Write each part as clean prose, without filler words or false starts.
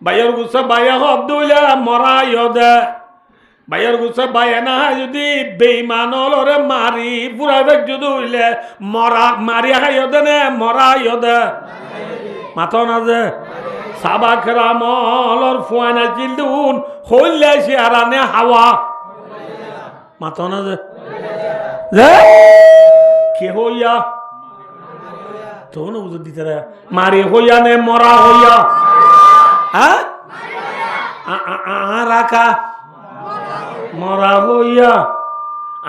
বাইয়ের গুছে বাইয়া শব্দ হইলে মরা ইয়দে বাইয়ের গুছে বাইয়া না যদি বেইমান হলরে মারি পুরাবে যদি হইলে মরা মারিয়া খাইয়দে নে মরা ইয়দে মাথা না যে সাবা কেরামলর ফুয়ানা চিলদুন হইলে চেহারানে হাওয়া মাথা না যে কে হইয়া তো না বুঝে দিতে রে মারি হইয়া নে মরা হইয়া হ্যাঁ রাখা মরা হইয়া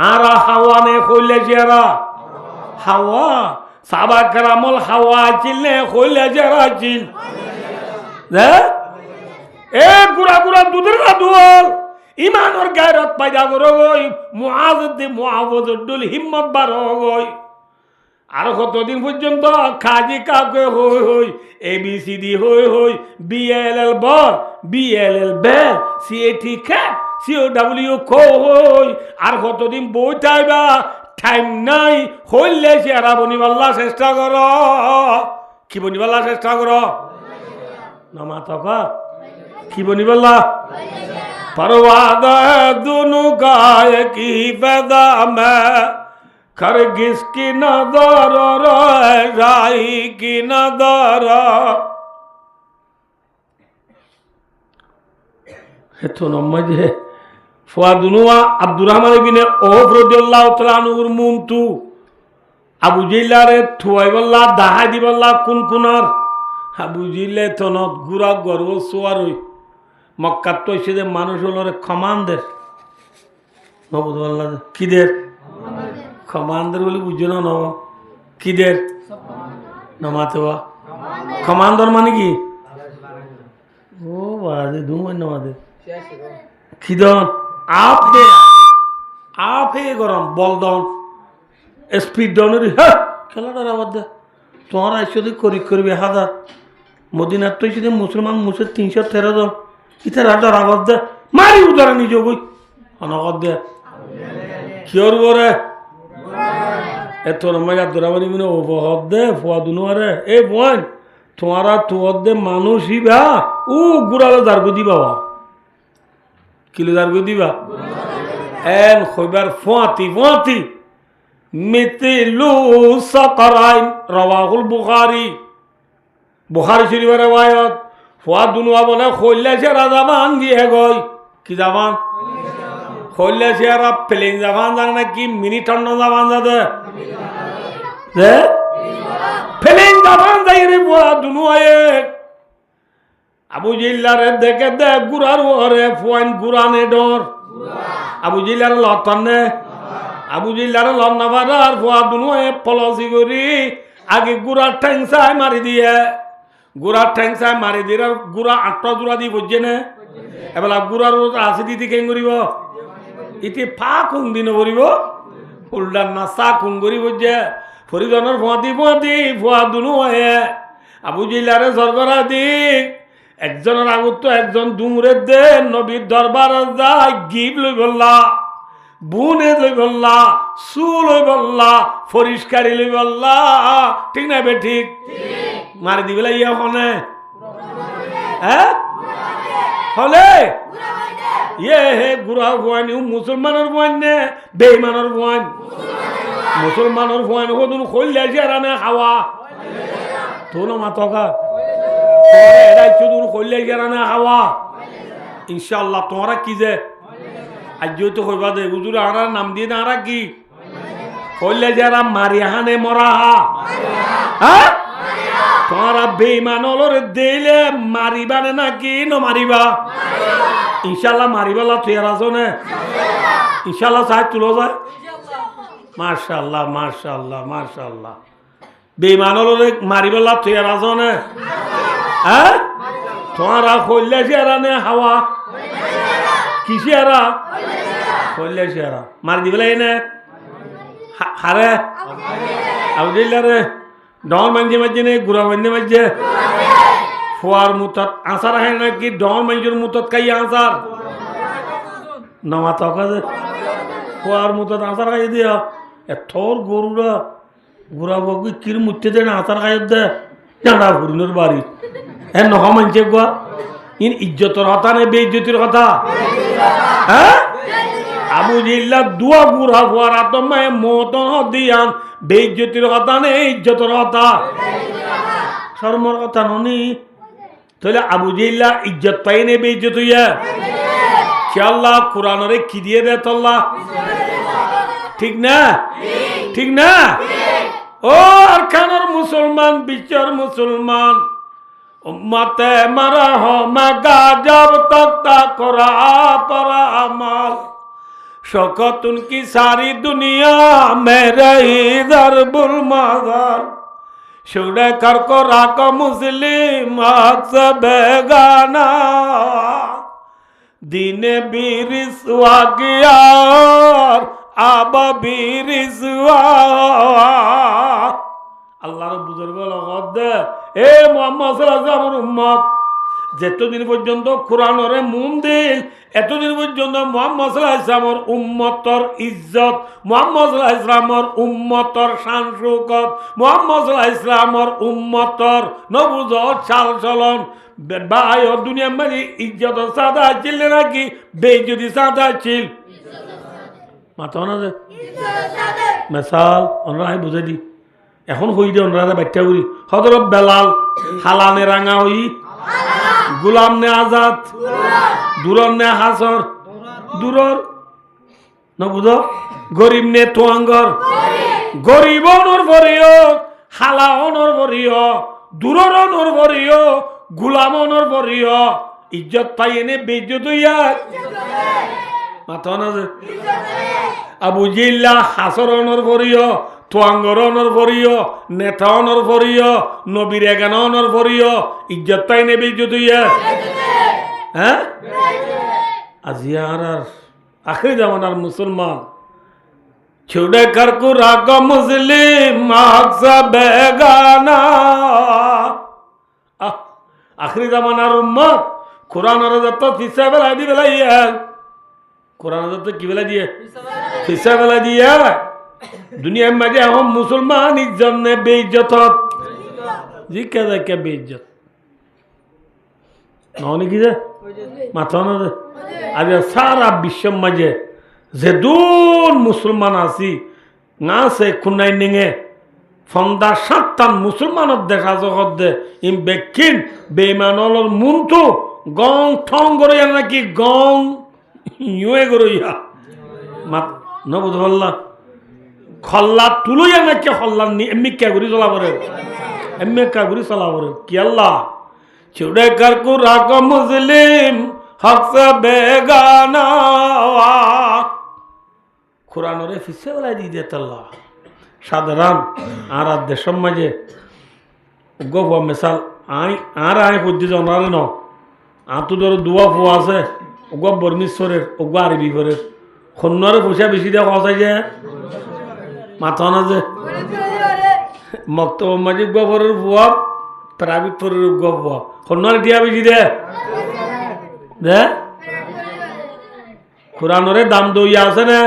আর হাওয়া নে হইলে চেহারা হাওয়া সাবা কেরামল হাওয়া চিল নে হইলে চেহারা চিল এ গুড়া গুড়া দুধের না দুল ইমানর গায়রত পাইদা করো গই মুআযিদ মুআওয়াজুল হিম্মত বার গই আর কতদিন পর্যন্ত খাজি কাকে হই হই এবিসিডি হই হই বিএলএল বল বিএলএল বে সিএটি ক্যাপ সিওডব্লিউ কো হই আর কতদিন বই চাইবা টাইম নাই হইলে চেহারা বনিবাল্লা চেষ্টা কর কি বনিবাল্লা চেষ্টা কর নামা তকা কি বনিবাল্লা परवाद दुनु गाय की पैदा में खरगिस की नजर राई की नजर तो नम्मजे फुआदुनुआ अब्दुल रहमान इब्ने औफ रदियल्लाहु तआला अन्हुर मुंतु আবু জিল্লারে থুয়াইবল্লা দাহাই দিবল্লা কোন কোনার আবু জিল্লে তনত গুড়া গর্ব সোয়ারই মক্কার তো এসে যে মানুষ হলো রে খমানদের নবুদুল্লাহ কিদের খমানদের বলে বুঝছো না নব কিদের নমাতে বা খমানদর মানে কি ও বাজে দুমন নমাতে খিদন আপে গরম বলদন স্পিড ডাউনের হ্যাঁ খেলাটার আবার দে তোমার আইসে করি করবে হাজার মদিনার তো এসে মুসলমান মুসে 313 জন ইতার হাজার আবার দে মারি উদারা নিজে বই অনগর দে কিয়র বরে এত রমাই আব্দুর রহমান ইবনে ওবহদ দে ফুয়াদুনুয়ারে এ বোন তোমারা তোর দে মানুষই বা ও গুড়ালে দার্গু দিবা কিলো দার্গু দিবা এন খইবার ফুয়াতি মিতিলু সাকারাইন রাওয়াহুল বুখারী শরীফের riwayat ফুয়াদুনুয়া বলে খইলে চেরা জামান দিয়ে গই কি জামান খইলে চেরা প্লেন জামান জান নাকি মিনি টন জামান যাবে দে প্লেন জামান যাই রে ফুয়াদুনুয়ায়ে আবু জিল্লারে দেখে দে গুরার ওরে ফুয়ান গুরানে ডর আবু জিল্লার লতনে আবু জিল্লার লন্নাভার ফুয়াদুনুয়ায়ে পলসি করি আগে গুড়ার ঠ্যাংসায় মারি দিয়ে গুড়ার ঠ্যাংসায় মারি দিয়ে গুড়া 8টা জোড়া দিয়ে বুঝছে না এবার গুড়ার আসি দিদি কেন করিব ইতি ফা খুন দিন করিব ফুলডার নাচা খুন করি বুঝছে ফরিদনের ফুয়াতি ফুয়াদুনুয়ায়ে আবু জিল্লারে সরগরা দিক একজনের আগত একজন দুমরে দে নবীর দরবার যায় গিব লই বললা বুনে লই বললা সু লই বললা পরিষ্কারি লই বললা ঠিক না বে ঠিক মারি দিবেলা ইয়া হনে হ্যাঁ হলে ইয়ে হে গুড়া ভুয়ানি মুসলমানের ভুয়ান নে বেঈমানের ভুয়ান মুসলমানের ভুয়ান হদুন খইলা জেরানে হাওয়া তোনো মাতকা এরা চুদুন খইলা জেরানে হাওয়া ইনশাআল্লাহ তোমরা কি যে আজ তো কইবা দে হুজুর আরা নাম দিয়ে না কি কইলে যারা মারিয়াহানে মরাহা হ্যাঁ তোমরা বেঈমান হলরে দিলে মারিবানে নাকি ন মারিবা ইনশাআল্লাহ মারিবালা তুই রাজনে ইনশাআল্লাহ চাই তুলো যায় মাশাআল্লাহ মাশাআল্লাহ মাশাআল্লাহ বেঈমান হলরে মারিবালা তুই রাজনে হ্যাঁ তোমরা কইলে যারা নে হাওয়া কিসিয়ারা কইলে সিয়ারা মার দিবেলা এনে হারে আউদিল্লারে ডন মাঞ্জে মাঝে নে গুড়া মাঞ্জে মাঝে ফুয়ার মুতত আসার হয় নাকি ডন মাঞ্জুর মুতত কাই আসার নমাত কাজে ফুয়ার মুতত আসার খাই দিয়া এথর গরুরা গুড়া বগি কির মুতে দে না আসার খাই দে জানা হরিণের বাড়ি এ নহ মানছে গোয়া ইন ইজ্জতর কথা নে বেইজ্জতির কথা? হ্যাঁ, আবু জিল্লা দুয়া বুড়া ফুয়ার আতমায় মতন দিয়ান বেইজ্জতির কথা নে ইজ্জতর কথা? শর্মর কথা ননি। তাহলে আবু জিল্লা ইজ্জত পাই নে বেইজ্জত হইয়া? কি আল্লাহ কোরআনরে কি দিয়ে দে তল্লা? ঠিক না? ঠিক না? ও আর খানোর মুসলমান, বিশ্বর মুসলমান, উম্মতে মারহামা গাজব তক্তা করা পরা আমাল শকতুন কি সারি দুনিয়া মেরে ইধর বুল মাজার শুনে কর কো রাক মুসলিম আকস বেগানা দিনে বিরিসওয়া গিয়ার আবা বিরিসওয়া। আল্লাহর বুজুর্গ লগত দে এ মুহাম্মদ সাল্লাল্লাহু আলাইহি ওয়াসাল্লামের উম্মত যতদিন পর্যন্ত কোরআনরে মন দিল এতদিন পর্যন্ত মুহাম্মদ সাল্লাল্লাহু আলাইহি ওয়াসাল্লামের উম্মতর ইজ্জত, মুহাম্মদ সাল্লাল্লাহু আলাইহি ওয়াসাল্লামের উম্মতর শান শৌকত, মুহাম্মদ সাল্লাল্লাহু আলাইহি ওয়াসাল্লামের উম্মতর নবুজত চাল চলন ভাই ও দুনিয়ার মাঝে ইজ্জত সাদা ছিল নাকি বেইজ্জতি সাদা ছিল? মাথা না যে মেসাল অনরাই বুঝে দি এখন হই দে অনরা ব্যাখ্যা করি। হযরত বেলাল হালানে রাঙা হই, গোলাম নে আজাদ, দূরর নে হাসর, দূরর না বুঝো, গরিব নে তোয়াঙ্গর, গরিব অনর ভরিও, হালা অনর ভরিও, দূরর অনর ভরিও, গোলাম অনর ভরিও, ইজ্জত পাই এনে বেইজ্জত হইয়া মাথা না যে আবু জিল্লা হাসর অনর ভরিও, তোয়াঙ্গর অনর ভরিও, নেতা অনর ভরিও, নবীর এগান অনর ভরিও, ইজ্জত পাই নে বেইজ্জত হইয়া। হ্যাঁ, আজি আর আখরি জামানার মুসলমান ছুড়ে কর কো রাগ মুসলিম আকসা বেগানা। আখরি জামানার উম্মত কোরআনের যত ফিসা বেলা দি বেলাইয়া, কোরআনের যত কি বেলা দিয়ে ফিসা বেলা দিয়া দুনিয়ার মাঝে এখন মুসলমান ইজ্জত নে বেইজ্জত জিজ্ঞা দেখে বেইজ্জত নাকি যে মাথা না যে আজ সারা বিশ্বের মাঝে যে দূর মুসলমান আছি না সে খুনাই নিঙে ফন্দা সাতটান মুসলমানের দেখা জগৎ দে ইম বেক্ষিন বেইমানর মুনটো গং ঠং গড়িয়া নাকি গং ইয়ে গড়িয়া মাত ন বুঝতে পারলা খল্লা তুলইয়া নাকি খল্লা এমনি কে ঘুরি চলা পরে এমনি কা ঘুরি চলা পরে কি আল্লাহ ছুড়ে কর কো রাগ মুসলিম হকসা বেগানা কোরআনরে ফিসে বেলায় দিয়ে দিত আল্লাহ। সাধারণ আর দেশের মাঝে গপ মেশাল আর আয় সহ্য জনারে ন আতো ধরো দুয়া ফুয়া আছে ওগা বর্মিশ্বরের ওগা আরবি ঘরের সন্ন্যরে পয়সা বেশি দেওয়া কথা যে মাথা না যে মক্তব মাঝে গপরের ফুয়া প্রাইভেট ফরের গপ ফুয়া সন্ন্যরে দিয়া বেশি দে দে কোরআনরে দাম দইয়া আছে না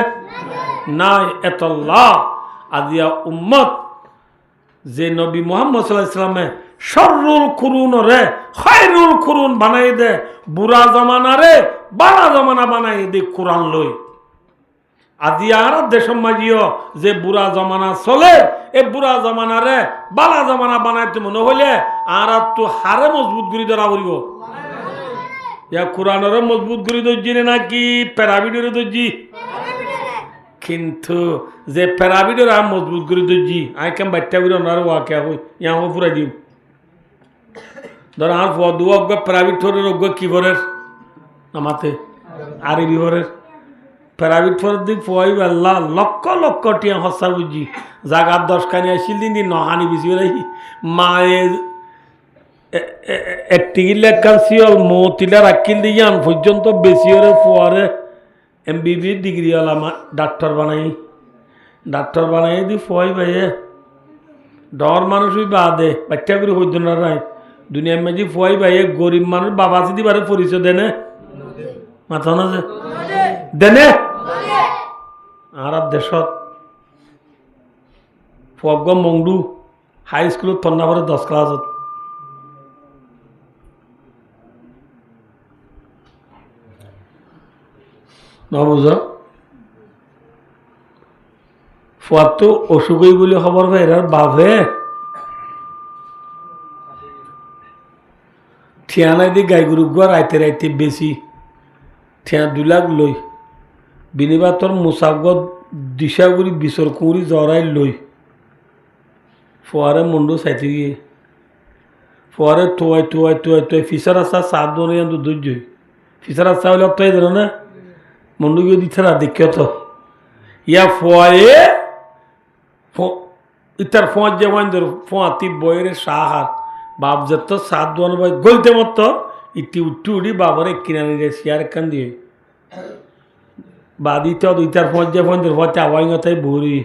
নাই এতল্লাহ আজিয়া উম্মত যে নবী মুহাম্মদ সাল্লাল্লাহু আলাইহি ওয়াসাল্লামে শররুল কুরুনরে খায়রুল কুরুন বানাই দে বুড়া জামানারে বালা জামানা বানাই দে কোরআন লই। আজিয়া আর দেশের মাঝিও যে বুড়া জামানা চলে এ বুড়া জামানারে বালা জামানা বানাইতে মনে হইলে আর তো হারে মজবুত করে ধরা পড়িব। ইয়া কোরআনরে মজবুত করে ধরছি নাকি প্যারাবিডরে ধরছি? কিন্তু যে প্যারাবিডর আর মজবুত করে ধরছি আই কেম বাচ্চা করে ওনার ওয়াকে হই ইয়া পুরা দিও ধর আর ফুয়া দু অজ্ঞ প্যারাবিড থরের অজ্ঞ কি ভরের আমাতে আরবি ভরের প্যারাবিড ফরের দিক ফুয়াই আল্লাহ লক্ষ লক্ষ টিয়া হসা বুঝি জাগার 10খানি আসিল দিন দিন নহানি বেশি বেড়াই মায়ের একটিগিলে কালসিয়ল মতিলা রাখিল দিয়ান পর্যন্ত বেশি হরে ফুয়ারে MBBS ডিগ্রি আলা ডাক্তার বানাই দি ফুয়াই ভাইয়ে ডর মানুষই বাদে বাচ্চা করে হইত না রায় দুনিয়ার মাঝে ফুয়াই ভাইয়ে গরিব মানুষ বাবা যদি বারে পরিচয় দেনে মাথা না যে দেনে আর দেশত ফুয়াগ মংডু হাই স্কুলত থন্না পরে 10 ক্লাসত নবুঝ ফুয়ার তো অসুখই বলে খবর ভাই এরার বাপে ঠিয়ানাই দি গাই গরু গুয়া রাইতে রাইতে বেশি ঠিয়া 2 লাখ লই বিনিবা তোর মুসাফগত দিশাগুড়ি বিচর কুড়ি জরাই লই ফুয়ারে মুন্ডু চাইতে গিয়ে ফুয়ারে তোয়াই ফিসার আসা সাত দনে ধৈর্য ফিসার আসা হলে তো এই ধরো না মুন্ডু গিয়ে দিচ্ছে না দেখে তো ইয়া ফুয়ারে ইতার ফোঁয়ার যেমন ধর ফোঁয়াতি বইয়ের সাহার বাপ যত সাত দোয়ান বই গলতে মত ইটি উঠি বাবারে কিনা নিয়ে যায় শিয়ার কান দিয়ে বাদিতে ইতার ফোঁয়ার যে ফোন ধর ফোঁয়াতে আওয়াই কথাই বুড়ি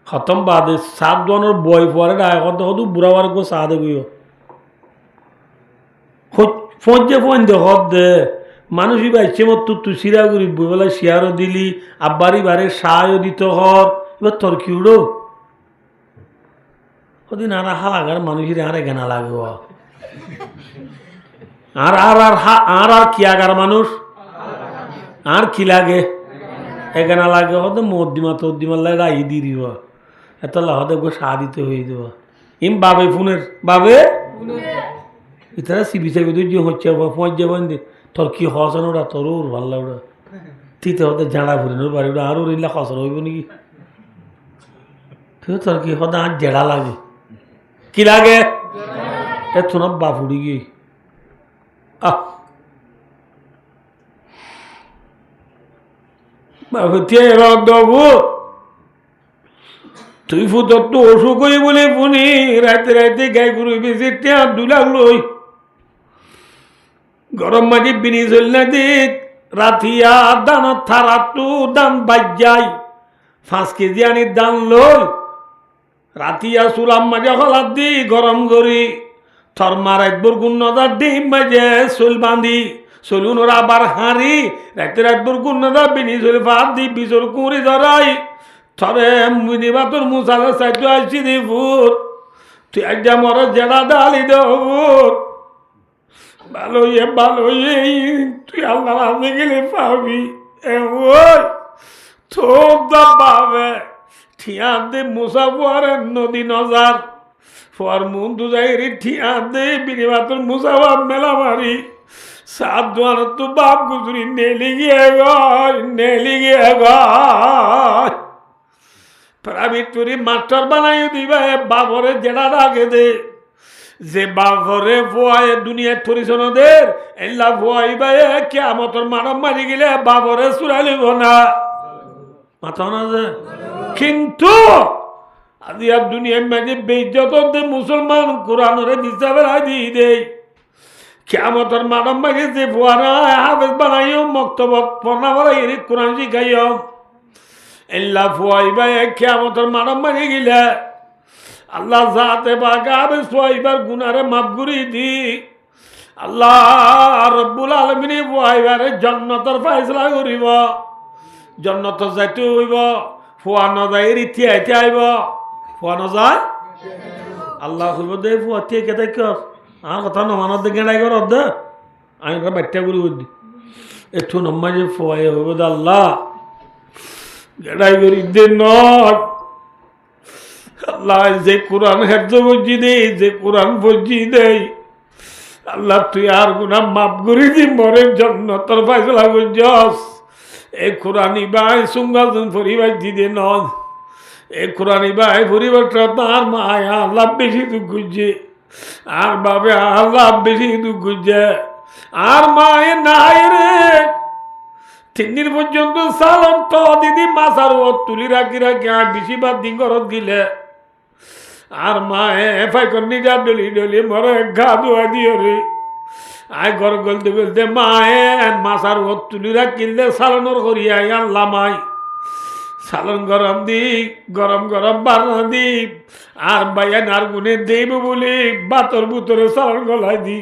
খতম বাদে সাত দোয়ানোর বই পরে ডাকত হতো বুড়াবার গো সাহ দেগুইও ফোন যে ফোন দেখ দে মানুষই বাইছে মত তুই সিরা করি বইবেলা শিয়ারও দিলি আব্বারি বারে সাহায্য দিত হর এবার তোর কি উড়ো ওদিন আর হালাগার মানুষের আরে কেনা লাগবে আর কি আগার মানুষ আর কি লাগে এখানে লাগে হতে মদ্দিমা লাগে রাই দি দিব এত হতে গো সাহ দিতে হয়ে দেব ইম বাবে ফোনের বাবে ইতারা সিবি চাবি যে হচ্ছে পৌঁছ যাবেন তোর কি হসন ওরা তোর ওর ভাল লাগে তিতে হতে জাড়া ফুরেন ওর বাড়ি ওরা আর ওর ইলা হসন হইব নাকি তুই তোর কি হতে আর জেড়া লাগে কি লাগে এত না বাপুড়ি গিয়ে তুই ফুতর তো অসুখ হই বলে শুনি রাতে রাতে গাই গরু বেশি 2 লাখ লই গরম মাঝে বিনি চল না দিক রাতিয়া দান থারাতু দান বাজ্যাই 5 কেজি আনি দান লই রাতিয়া চুলাম মাঝে হলাদ দি গরম করি থর মারাই বরগুন নদার ডিম মাঝে চুল বাঁধি চলুন ওরা আবার হাঁড়ি রাতে রাত বরগুন নদা বিনি চল ভাত দি বিচর কুড়ি ধরাই থরে মিনিবা তোর মুসালে চাইতে আসছি দি ফুট তুই একদম মর জেড়া ডালি দেবুট ভালো তুই আল্লাহ রাজে গেলে পাবি ওই তোর দা পাবে ঠিয়া দে মুসা ফুয়ারের নদী নজার ফুয়ার মুন্দু যাই ঠিয়া দে বিনিবাতর মুসা বাপ মেলা মারি সাত দোয়ার তো বাপ গুজরি নেলি গিয়ে গয় প্রাইভেট করে মাস্টার বানাই দিবে বাবরে জেডা রাখে দে যে বাবরে ফুয়ায় দুনিয়ার থরিসনদের এল্লা ফুয়াইবে কেয়ামতের মানব মারি গেলে বাবরে চুরাইলিব না মাথা না যে কিন্তু আজি আর দুনিয়ার মাঝে বেইজ্জত দে মুসলমান কোরআনের হিসাবে দিয়ে দেয় কেয়ামতের মানব মারি যে ফুয়ারা হাফেজ বানাইও মক্তবত পড়না বানাই কোরআন শিখাইও এল্লা ফুয়াইবা কেয়ামতের মানব মারি গেলে আল্লাহ যাতে বাগাবে ফুয়াইবার গুনারে মাফ করি দি আল্লাহ রব্বুল আলামিন ফুয়াইবারে জান্নাতের ফয়সালা করিব জন্নত যাইতে হইব ফুয়া নজাই রীতি আইতে আইব ফুয়া নজাই আল্লাহ হইব দে ফুয়া তে কেতে কর আর কথা নমানত দে গেড়াই কর দে আমি বাচ্চা করি দি একটু নম্মা যে ফুয়াই হইব দে আল্লাহ গেড়াই করি দে নট আল্লাহ যে কোরআন হেফজ বজি দে যে কোরআন বজি দে আল্লাহ তুই আর গুনাহ মাফ করি দি মরে জান্নাতের ফয়সালা করছস এ কোরআনি বাই সুঙ্গাজন পরিবার দিদে নদ এ কোরআনি বাই পরিবারটা তার মায়া আল্লাহ বেশি দুঃখ গুজছে আর বাবে আল্লাহ বেশি দুঃখ গুজছে আর মায়ের নাই রে 3 দিন পর্যন্ত সালাম তো দিদি মাসার ও তুলি রাখি আর বেশিবার দিন ঘরত গিলে আর মায়ে ফাইকর নিজা ডলি মরে গা ধোয়া দিয়ে রে আয় ঘর গলতে মায়ে মাছার ঘর তুলি রাখিলে সালনের করি আই আল্লাহ মাই সালন গরম দি গরম বারনা দি আর বাইয়ান আর গুনে দেব বলে বাতর বুতরে সালন গলায় দি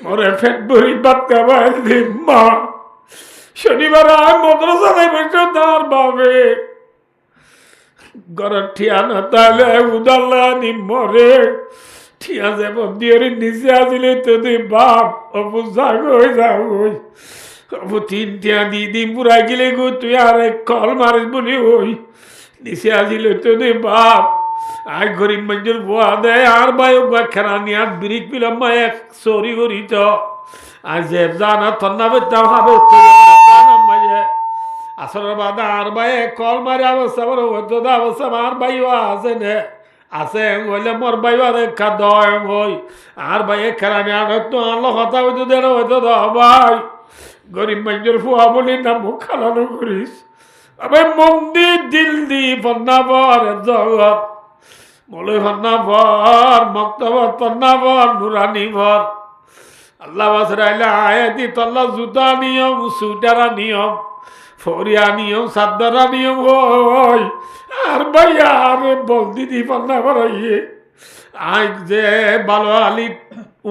মরে ফেট বই বাত খাবাই দি মা শনিবার আয় মদ্রাসা নাই বসে তার বাবে ঘরের ঠিয়ানা তাহলে উদাল্লা নি মরে ঠিয়া যাব দিয়ে নিচে আসলে তো তুই বাপ অবু যাগই তিনটা দিদি পুরাই গেলে গো তুই আর এক কল মারিস বলি ওই নিচে আসিল তো নে বাপ আর গরিব মানুষের ভুয়া দেয় আর ভাই খেরানি আর বিরিক পিলাম মা এক চরি করি তো আর যে জানা তন্না বেতাম হবে আসলে বাদা আর ভাই কল মারে অবস্থা বড় হতো অবস্থা আর ভাইও আছে নে আছে হইলে মোর ভাই রেখা দয় হই আর ভাই খেরানি আর তো আনলো কথা হইতো দেড় হইতো দ ভাই গরিব মানুষের ফুয়া বলি না মুখ খালানো করিস আবার মন্দির দিল দি ফন্নাবর জগৎ বলে ফন্নাবর মক্তবর ফন্নাবর নুরানি ভর আল্লাহ বাসরাইলে আয়াতি তল্লা জুতা নিয়ম সুটারা নিয়ম ফরিয়া নিয়ম সাদ্দারা নিয়ম হই আর ভাইয়া আরে বলদি দি ফন্নাবর ইয়ে আই যে ভালো আলি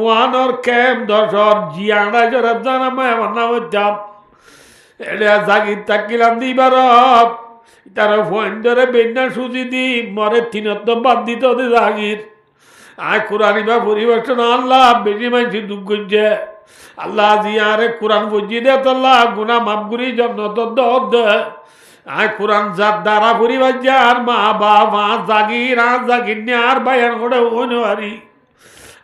ওয়ানর ক্যাম্প দশর জিয়ানা জরা জানা মায় আমার নাম যাম এটা জাগির তাকিলাম দিবার তার ফোন ধরে বেন্না সুজি দি মরে তিনত বাদ দিত জাগির আয় কোরআনি বা পরিবর্তন আল্লাহ বেশি মানছি দুঃখ করছে আল্লাহ জিয়ারে কোরআন বুঝিয়ে দে আল্লাহ গুনা মাফ করি জন্য দে আয় কোরআন যার দ্বারা পরিবার যার মা বাবা জাগির আর জাগির নিয়ে আর ভাইয়ার করে ওনারি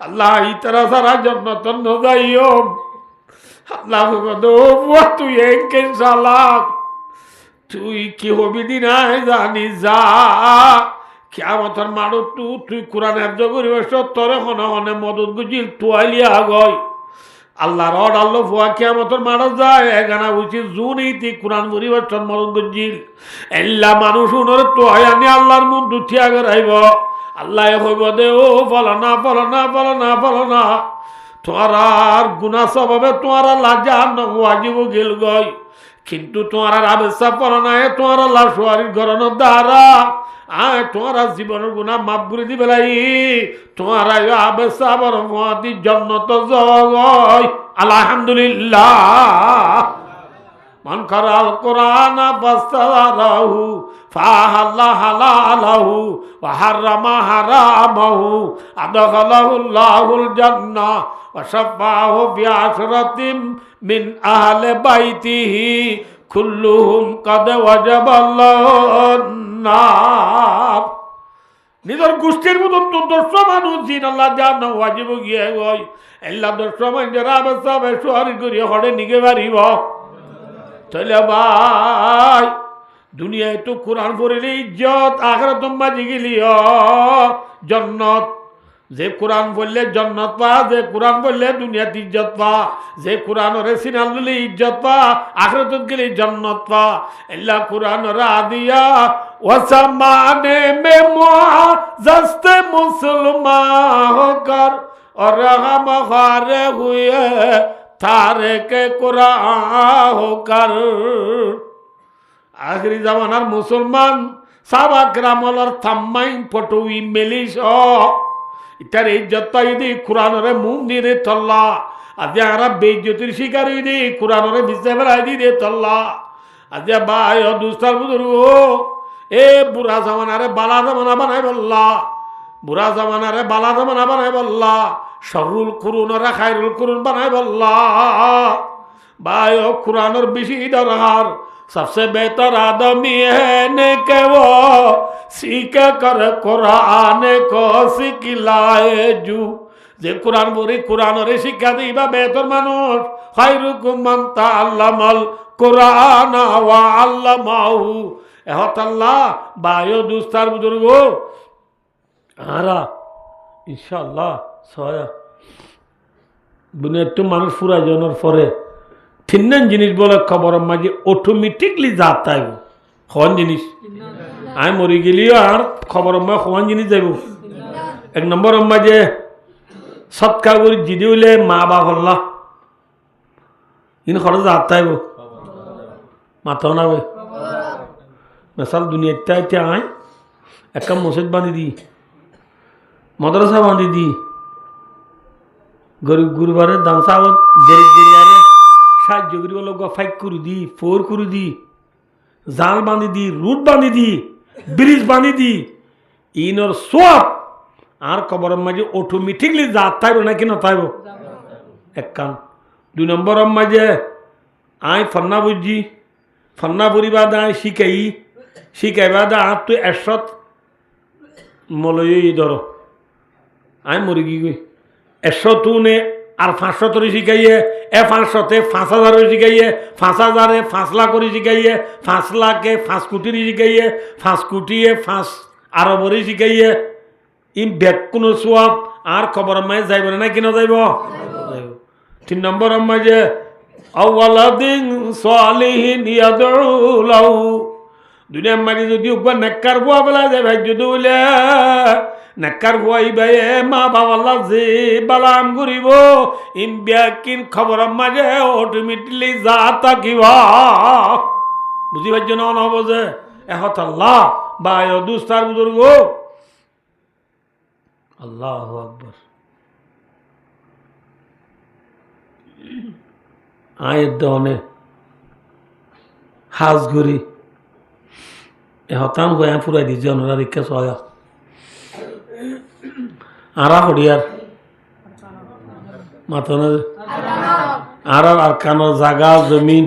আল্লাহ ইতারা সারা জন্য তন্ন যাইও আল্লাহ তুই একে চালাক তুই কি হবি দিন জানি যা কেমন মারো তুই কোরআনের জগরিবেশ তোরে হনে হনে মদত গুজিল তোয়ালিয়া গয় আল্লাহ রড আল্লাহ ফুয়া কেমন মারো যায় এখানে উচিত জুন ইতি কোরআন পরিবর্তন মদত গুজিল এল্লা মানুষ উনরে তোয়াই আনি আল্লাহর মুখ দুঠিয়া গড়াইব আল্লাহ হইব দে ও ফলনা ফলনা ফলনা ফলনা তোমার গুণা স্বভাবে তোমার লাজা নজিব গেল গই কিন্তু তোমার আবেশা ফলনা তোমার আল্লাহ সোয়ারির গরনের দ্বারা আয় তোমার জীবনের গুণা মাফ করে দিবে লাই তোমার আবেশা বড় মহাদি জন্নত জয় আলহামদুলিল্লাহ মান কারাল কোরআন ফাসতারাহু ফাহাল্লা হালালাহু ওয়া হারামা হারামাহু আদখালাহুল্লাহুল জান্নাহ ওয়া শাফাহু বিআশরাতিন মিন আহলি বাইতিহি কুল্লুহুম কাদ ওয়াজাবাল্লাহুন নার নিজের গোষ্ঠীর মতো তো 10 মানুষ জিন আল্লাহ জান্নাহ ওয়াজিব গিয়ে গই আল্লাহ 10 মানুষ যারা সবে সোয়ারি করিয়া হড়ে নিগে পারিব তাহলে ভাই দুনিয়ায় তো কোরআন পড়লে ইজ্জত আখিরাত বাজি গেলি জান্নাত যে কোরআন বললে জান্নাত পা যে কোরআন বললে দুনিয়াতে ইজ্জত পা যে কোরআনরে সিনাল ললে ইজ্জত পা আখিরাতত গেলে জান্নাত পা আল্লাহ কোরআনরে আদিয়া ওয়াসামানে মে মুআজ্জাতে মুসলমান হোকর और हम हारे हुए तारे के कुरान होकर आखिरी जमानार मुसलमान साहबा करामलर थाम्माइन फटुई मेलिस इतार इज्जत पाइदी कुरानरे मुंह रे तल्ला आज आरा बेइज्जतिर शिकार हইদি कुरानरे बिसे बेराई दी तल्ला आज भाई ओ दुस्तार बुजुर्ग ए बुरा जमानारे बाला जमाना बनाई बल्ला बुरा जमानारे बाला जमाना बनाई बल्ला शरुल कुरुन और खायरुल कुरुन बनाए बल्ला भाई कुरान और बेशी दरहार सबसे बेहतर आदमी है ने के वो सीख कर कुरान को सिखलाए जू जे कुरान बोरी कुरान और शिक्षा दीबा बेहतर मानुष खायरुकुम मान ताअल्लामल कुरान व अल्लामाहु एहत अल्लाह भाइयों दुस्तार बुजुर्गो आरा इंशाअल्लाह সয়া দুনিয়ার তো মানুষ ফুরা জনের পরে তিনজন জিনিস বলে খবরের মাঝে অটোমেটিকলি যাত আইব হন জিনিস আমি মরি গেলিও আর খবরের মাঝে হন জিনিস যাইব 1 নম্বরের মাঝে সৎকা করে জিদি হইলে মা বাপ হল্লা ইন খরচ যাত আইব মাথাও না ভাই মেসাল দুনিয়াতে আইতে আয় একটা মসজিদ বাঁধি দি মাদ্রাসা বাঁধি দি গরিব গুরুবারে দান সাহত গরিব গরিয়ারে সাহায্য করিব লোক ফাইক করে দি ফোর করে দি জাল বাঁধি দি রুট বাঁধি দি ব্রিজ বাঁধি দি ইনর সব আর কবরের মাঝে অটোমেটিকলি যা থাইব নাকি না থাইব এক কান 2 নম্বরের মাঝে আই ফন্না বুঝি ফন্না পরিবা দায় শিখাইবা দা আর তুই এসত মলই ধরো আই মরি গই 100 তুনে আর 500 তরি শিখাইয়ে 500তে 5000 শিখাইয়ে 5000-এ 5 লাখ করে শিখাইয়ে 5 লাখে 5 কোটি শিখাইয়ে 5 কোটিয়ে 5 আরবরে শিখাইয়ে ইম ব্যাক কোনো সোয়াব আর খবর মাই যাইব না কিনা যাইব 3 নম্বর আম্মা যে আওয়ালাদিন সালিহিন ইয়াদউ লাহু দুনিয়ার মাঝে যদি একবার নেককার বুয়া বেলা যায় ভাই যদি বলে নেককার বুয়াই ভাই মা বাবা যে বালাম করিব ইন ব্যাকিন খবর মাঝে অটোমেটিকলি যা তাকিবা বুঝি পাইছ না হব যে এহত আল্লাহ বা দুস্তার বুজুর্গ আল্লাহু আকবার আয়ের দনে হাজ ঘুরি হতাম হয়ে ফুরাই দিছে ওনারা রিক্কা সয়া আরা হরিয়ার মাথনে আর কানোর জাগা জমিন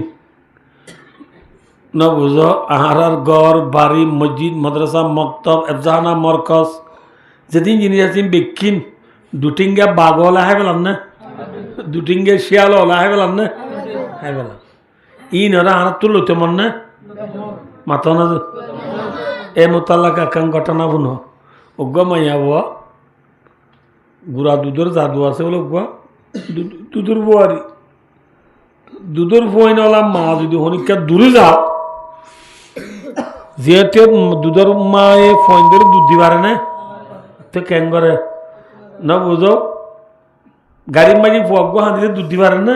ন বুঝো আহারার গড় বাড়ি মসজিদ মাদ্রাসা মক্তব এফজাহানা মরকজ যেদিন জিনিস আছেন বেকিন দুটিঙ্গা বাঘ হলা হাই পেলাম না দুটিঙ্গে শিয়াল হলা হাই পেলাম না হাই পেলাম ই নরা আনার তো লইতে মন না মাথা না এ মোতাল্লা কাকান ঘটনা বুনো অজ্ঞ মাইয়া বুয়া গুড়া দুধের জাদু আছে বলে অজ্ঞ দুধের বুয়ারি দুধের ফুয়াই নলা মা যদি হনিকা দূরে যাও যেহেতু দুধের মায়ে ফোনদের দুধ দিবারে না তো কেন করে না বুঝো গাড়ির মাঝে ফুয়াগ্য হাঁদিলে দুধ দিবারে না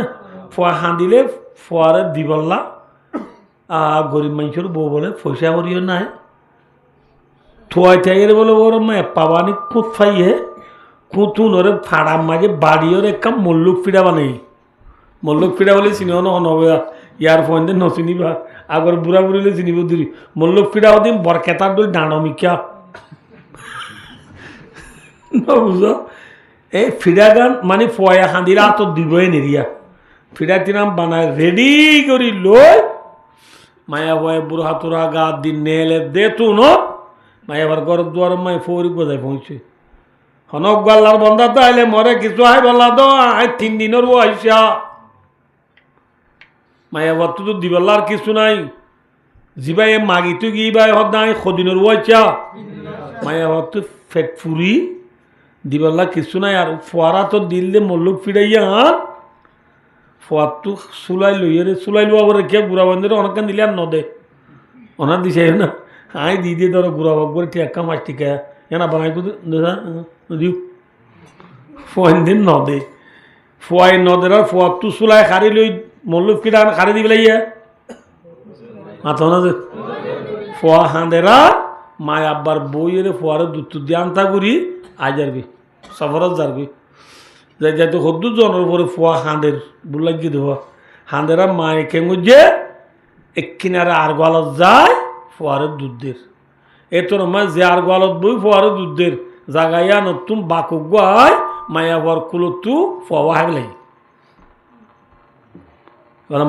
ফুয়া হাঁদিলে ফুয়ারে দিবল্লা গরিব মানুষের বউ বলে পয়সা করিও নাই থুয়াই ঠাইয়ের বলে ওর মা পাবানি খুঁত ফাইয়ে খুঁতুন ওরে ফাড়ার মাঝে বাড়িওর একটা মল্লুক ফিডা বানাই মল্লুক ফিডা বলে চিনিও নহবে ইয়ার ফোন দিয়ে নচিনিবা আগর বুড়া বুড়িলে চিনিব দিলি মল্লুক ফিডা দিন বরকেতার দই ডাঁড়মিকা বুঝ এই ফিডা গান মানে ফয়া হাঁদিরা তো দিবই নেরিয়া ফিডা তিনাম বানায় রেডি করি লই মায়া ভয়ে বুড়ো হাতুরা গা দিন নেলে দে তু ন মায়া আবার গরব দুয়ার মাই ফৌরি বোঝায় পৌঁছে হনক গাল্লার বন্ধা তো আইলে মরে কিছু আই বলা তো আই 3 দিনের ও আইসা মায়া বর তো দিবেলার কিছু নাই জিবাই মাগি তুই গিবাই হদ নাই সদিনের ও আইসা মায়া বর তো ফেট ফুরি দিবেলা কিছু নাই আর ফোয়ারা তো দিল দে মল্লুক ফিরাইয়া হাত ফোয়ার তো চুলাই লইয়ে রে চুলাই লোয়া করে কে বুড়া বন্ধের অনেকক্ষণ দিলে আর নদে ওনার দিছে না আই দি দিয়ে ধরো বুড়া বাগ করে টেক্কা মাছ টিকা এনা বানাই দিও ফোয়াইন দিন নদে ফোয়াই নদের আর ফোয়ার তো চুলাই খারি লই মল্লুক ফিরা খারি দি পেলাইয়া মাথা না যে ফোয়া হাঁদেরা মায় আব্বার বইয়ের ফোয়ারে দুধ দিয়ে আনতা করি আই যারবি সফরত যারবি যাইতে সদ্দু জনের পরে ফোয়া হাঁদের বুলাগি দেব হাঁদেরা মায়ে কেমন যে এক কিনারে আর গোয়ালত যায় ফোয়ারে দুধের এ তোর মা যে আর গোয়ালত বই ফোয়ারে দুধের জাগাইয়া নতুন বাকুক গায় মায়া বর কুলতু ফোয়া হাগলাই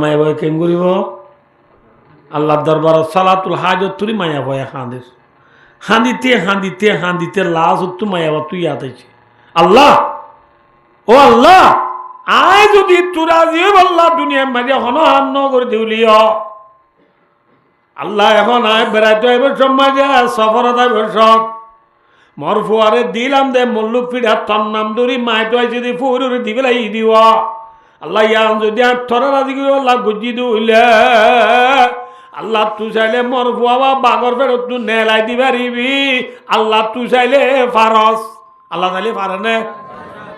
মায়া বয় কেম করিব আল্লাহ দরবার সালাতুল হাজত তুলি মায়া বয়া হাঁদের হাঁদিতে হাঁদিতে হাঁদিতে লাশ উত্তু মায়া বর তুই আতাইছে আল্লাহ ও আল্লাহ আয় যদি তোরা যে আল্লাহ দুনিয়ার মাঝে হন হান্ন করে দিউলিও আল্লাহ এখন আয় বেড়াইতে আইব সমাজে সফরত আইব সব মরফুয়ারে দিলাম দে মল্লুক ফিরা তার নাম ধরি মায় তো আইসি দি ফুরে দিবেলাই দিব আল্লাহ ইয়ান যদি আর থরা রাজি করি আল্লাহ গুজি দিলে আল্লাহ তু চাইলে মরফুয়া বা বাগর ফেরত তু নেলাই দিবারিবি আল্লাহ তু চাইলে ফারস আল্লাহ চাইলে পারে না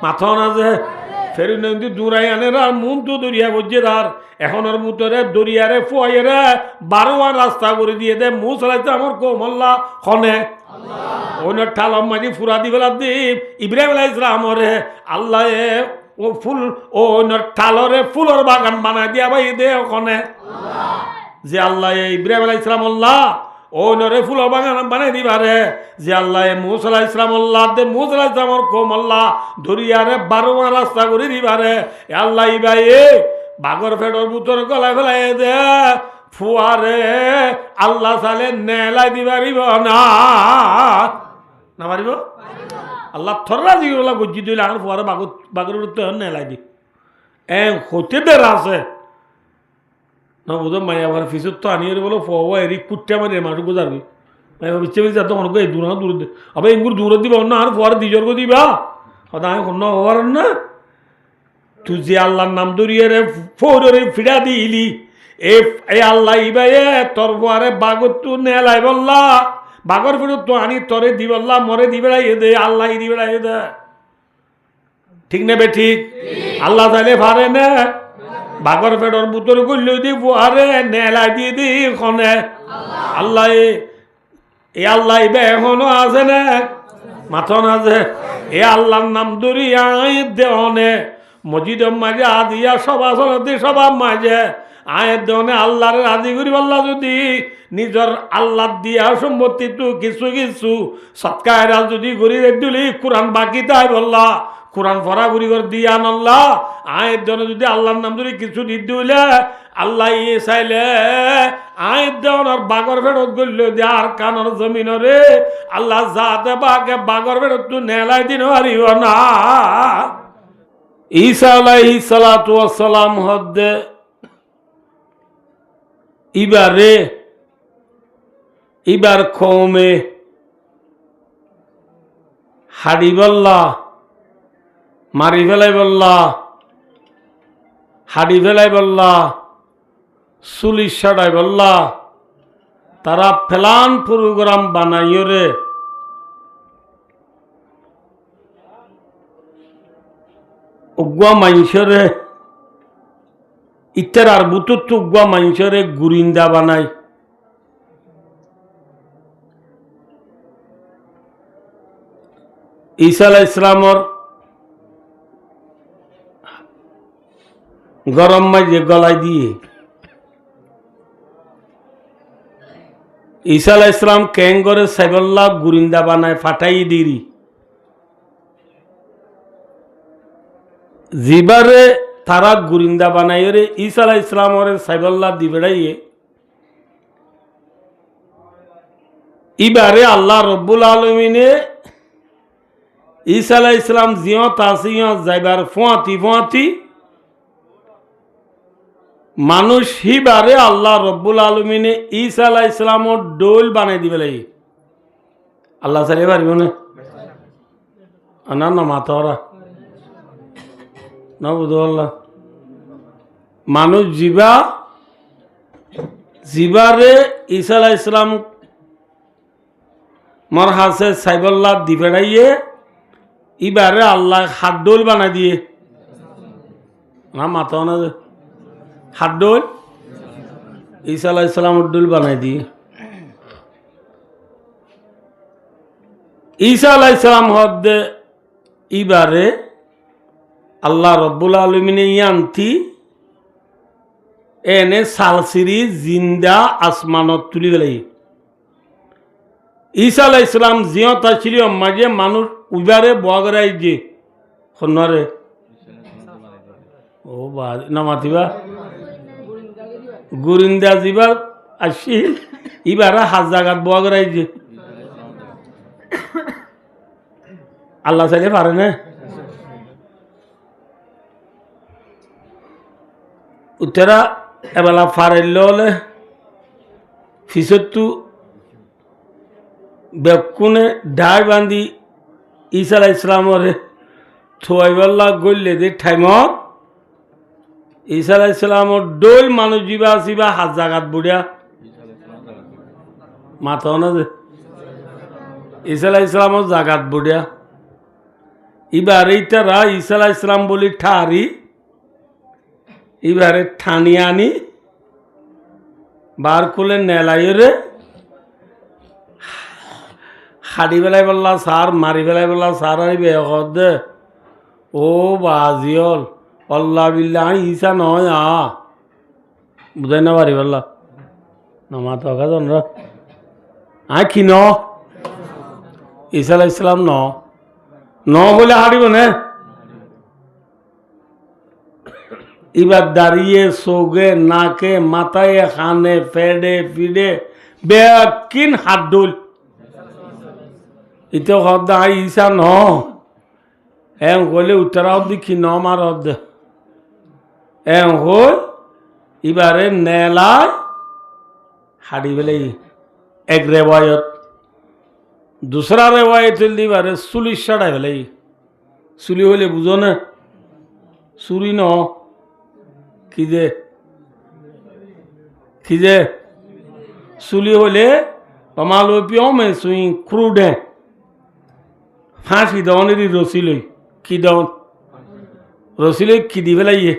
মাথা না যে ফেরি নদী দূরাই আনে আর মন তো দরিয়া বসছে তার এখন ওর মুতরে দরিয়ারে ফুয়াইরে 12 রাস্তা করে দিয়ে দে মু চালাইতে আমার কোমল্লা খনে ওন ঠালম মাঝি ফুরা দি বেলা দ্বীপ ইব্রাহিম আলাইহিস সালামরে আল্লাহ ও ফুল ও ঠালরে ফুলর বাগান বানাই দিয়া ভাই দে ওখানে যে আল্লাহ ইব্রাহিম আলাইহিস সালাম আল্লাহ ও নরে ফুল বাগান বানাই দিবারে যে আল্লাহ মুসা আলাইহিস সালাম আল্লাহ দে মুসা আলাইহিস সালামর কোম আল্লাহ দরিয়ারে 12 রাস্তা করে দিবারে আল্লাহ ইবাই বাগর ফেডর বুতর গলায় ফেলাই দে ফুয়ারে আল্লাহ চালে নেলাই দিবারিব না না পারিব আল্লাহ থরা যেগুলা গজ্জি দিলে আর ফুয়ারে বাগর উঠতে নেলাই দি হতে বেড়া আছে না বুঝো মাই আবার ফিসুর তো আনিয়ে বলো ফুয়া এরি কুটতে আমার মাঠু বুঝারবি ইচ্ছে বলছি এত অনেক এই দূর দূর আবার এগুলো দূরে দিবা না আর ফুয়ারে দিজর্গ দিবা আমি অন্য হওয়ার না তুই যে আল্লাহর নাম ধরিয়ে রে ফৌরে ফিরা দিলি এ আল্লাহ ইবাই তোর ফুয়ারে বাগর তু নেলাই বললা বাগর ফেরত তো আনি তরে দি বললা মরে দি বেড়াই দে আল্লাহ দি বেড়াই দে ঠিক নেবে ঠিক আল্লাহ তাইলে পারে না বাগর ফেডর বুতর করল দি ফুয়ারে নেলাই দিয়ে দি খনে আল্লাহ এ আল্লাহ ইবে এখনো আছে না মাথন আছে এ আল্লাহর নাম ধরি আই দেহনে মসজিদ মাঝে আদিয়া সভা চলতে সভা মাঝে আয়ের দেহনে আল্লাহরে রাজি করি আল্লাহ যদি নিজের আল্লাহ দিয়া সম্পত্তি তো কিছু কিছু সৎকায়রা যদি করি দিলি কোরআন বাকি তাই বললা কোরআন ফরা করি করে দিয়া নল্লা আয়ের জন্য যদি আল্লাহর নাম ধরে কিছু দিতে হইলে আল্লাহ ইয়ে চাইলে আয়ের দেওয়ার বাগর ফেরত করল আর কানর জমিনরে আল্লাহ যাতে বাকে বাগর ফেরত তো নেলাই দিন পারিব না ঈসা আলাইহিস সালাতু ওয়াস সালাম হদ্দে ইবার কওমে হাড়ি বল্লা মারি ফেলাই বল্লা হাড়ি ফেলাই বল্লা চুলিশ সাড়াই বল্লা তারা ফেলান প্রোগ্রাম বানাইও রে উগুয়া মাইনসরে ইত্যার আর বুতুর তো উগুয়া মাইনসরে গুরিন্দা বানাই ঈসা আলাইহিস সালামর গরম মাঝে গলায় দিয়ে ঈসা আলাইহিস সালাম কেং করে সাইবল্লাহ গুরিন্দা বানায় ফাটাই দিরি জিবারে তারা গুরিন্দা বানাই রে ঈসা আলাইহিস সালামরে সাইবল্লাহ দিবেড়াইয়ে ইবারে আল্লাহ রব্বুল আলামিনে ঈসা আলাইহিস সালাম জিও তাসিও যাইবার ফুয়াতি মানুষ হিবারে আল্লাহ রব্বুল আলমিনে ঈসা আলাইহিস সালামর ডোল বানাই দিবে লাগে আল্লাহ চালিয়ে পারিব না না মাথা না বুধ আল্লাহ মানুষ জিবারে ঈসা আলাইহিস সালাম মর হাসে সাইবল্লাহ দিবেড়াইয়ে ইবারে আল্লাহ হাত ডোল বানাই দিয়ে না মাথা না হাত ডোল ঈসা আলাইহিস সালামের ডোল বানাই দিয়ে ঈসা আলাইহিস সালাম হদ্দে ইবারে আল্লাহ রব্বুল আলমিনে ইয়ান্তি এনে সালসিরি জিন্দা আসমানত তুলি গেলে ঈসা আলাইহিস সালাম জিয়তা ছিল মাঝে মানুষ উবারে বগরাই যে হনরে ও বা না মাতিবা গুরিন্দা জিবার আসিল ইবারা হাজ জাগাত বগরাই যে আল্লাহ চাইলে পারে না উত্তরা এবেলা ফারেল হলে ফিসত্তু বেকুনে ডাই বান্ধি ঈসা আলাইহিস সালামরে থুয়াইবাল্লা গল্লে দে ঠাইমত ঈসা আলাইহিস সালামর ডোল মানুষ জিবা হাত জাগাত বুড়িয়া মাথা না যে ঈসা আলাইহিস সালামর জাগাত বুড়িয়া এবার এইটারা ঈসা আলাইহিস সালাম বলি ঠারি এবারে ঠানি আনি বার খুলে নেলাইরে হাড়ি বেলাই বললা সার মারি বেলাই বললা সার আইবে দে ও বাজিল অল্লাহ বিল্লাহ ঈসা নয় বুঝাই না পারি বললা না মাথা জনরা কি ন ঈসা আলাইহিস সালাম ন বলে হারিব না এবার দাঁড়িয়ে চোখে নাকে মাথায় খানে ফেডে ফিডে বেকিন হাত ডোল ইতো হদ্দা ইসা ন এং হলে উত্তরাও দেখি ন মার অর্ধে এং হল এবারে নেলায় হাড়ি বেলে এক রেওয়ায়ত দুসরা রেওয়ায়ত দিবারে চুলিশ সাড়াই বেলে চুলি হইলে বুঝো না চুরি ন কি যে চুলি হলে আমালো পিয়মে সুই ক্রুডে ফাঁসি দনের রসি লই কি দন রসি লই কি দি ফেলাইয়ে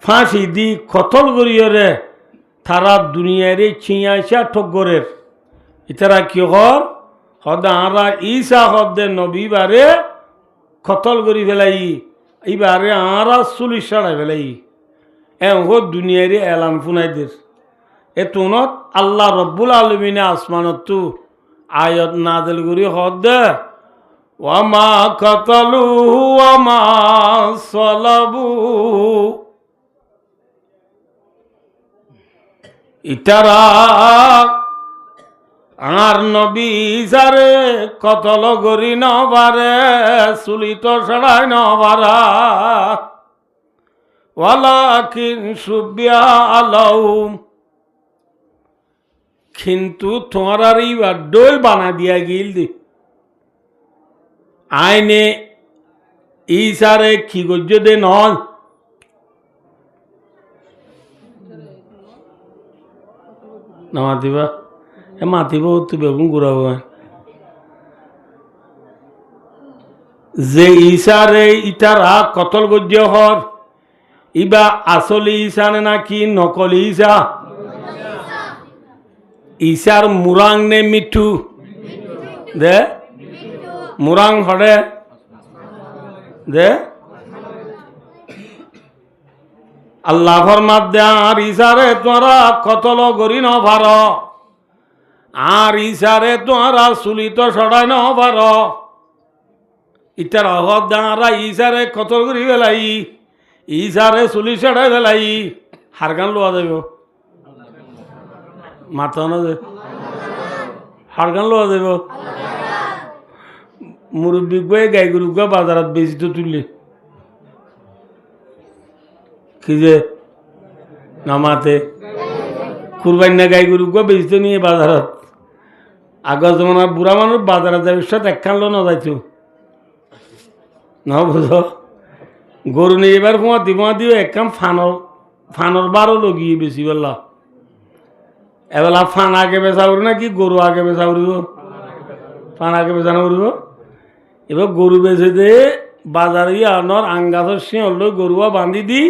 ফাঁসি দি কতল করিয়রে তারা দুনিয়ারে ছিঁয়াইসা ঠগরের ইতারা কি হর হদা আরা ইসা হদে নবীবারে কতল করি ফেলাই এইবারে আরা চুলিশ সাড়াই ফেলাই হো দুনিয়ারে এলান ফুনাইদের এতুনত আল্লাহ রব্বুল আলমিনে আসমানত আয়ত নাজেল করি হদে ওয়ামা কাতালু ওয়ামা সালাবু ইতারা আর নবী ইসারে কতল করি নবারে চুলিত সরাই নবারা ওয়ালাকিন সুবিয়া আলাউম কিন্তু তোমার আর এইবার ডোল বানা দিয়া গিল দি আইনে ইসারে কি গজ্য দে নয় না মাতিবা মাতিব তুই বেগুন ঘুরাব যে ইসারে ইটারা কতল গজ্য হর ইবা আসলি ইসানে নাকি নকলি ইসা ইসার মুরাং নে মিঠু দে মুরাং হরে দে আল্লাহ ফরমাত দে আর ইসারে তোরা কতল করি ন ভার আর ইসারে তোরা চুলিত সরাই ন ভার ইটার হদ দাঁড়া ইসারে কতল করি বেলাই ইসারে চুলি সরাই বেলাই হারগান লোয়া যাব মাথা না যে হারগান লোয়া যাব মুরব্বী গয়ে গাই গরু গা বাজারত বেশি তো তুললে কি যে নামাতে কুরবানি না গাই গরু গা বেশি তো নিয়ে বাজারত আগর জমানার বুড়া মানুষ বাজারে যাবে সাথে একখান লো না যাইতো না বুঝো গরু নিয়ে এবার কুয়া দিও একখান ফানর বারও লগিয়ে বেশি বেলা এবেলা ফান আগে বেচা করি না কি গরু আগে বেচা করিব ফান আগে বেচা না করিব এবার গরু বেচে দে বাজারে আনার আঙ্গাছর শিঁড় লৈ গরুয়া বান্ধি দি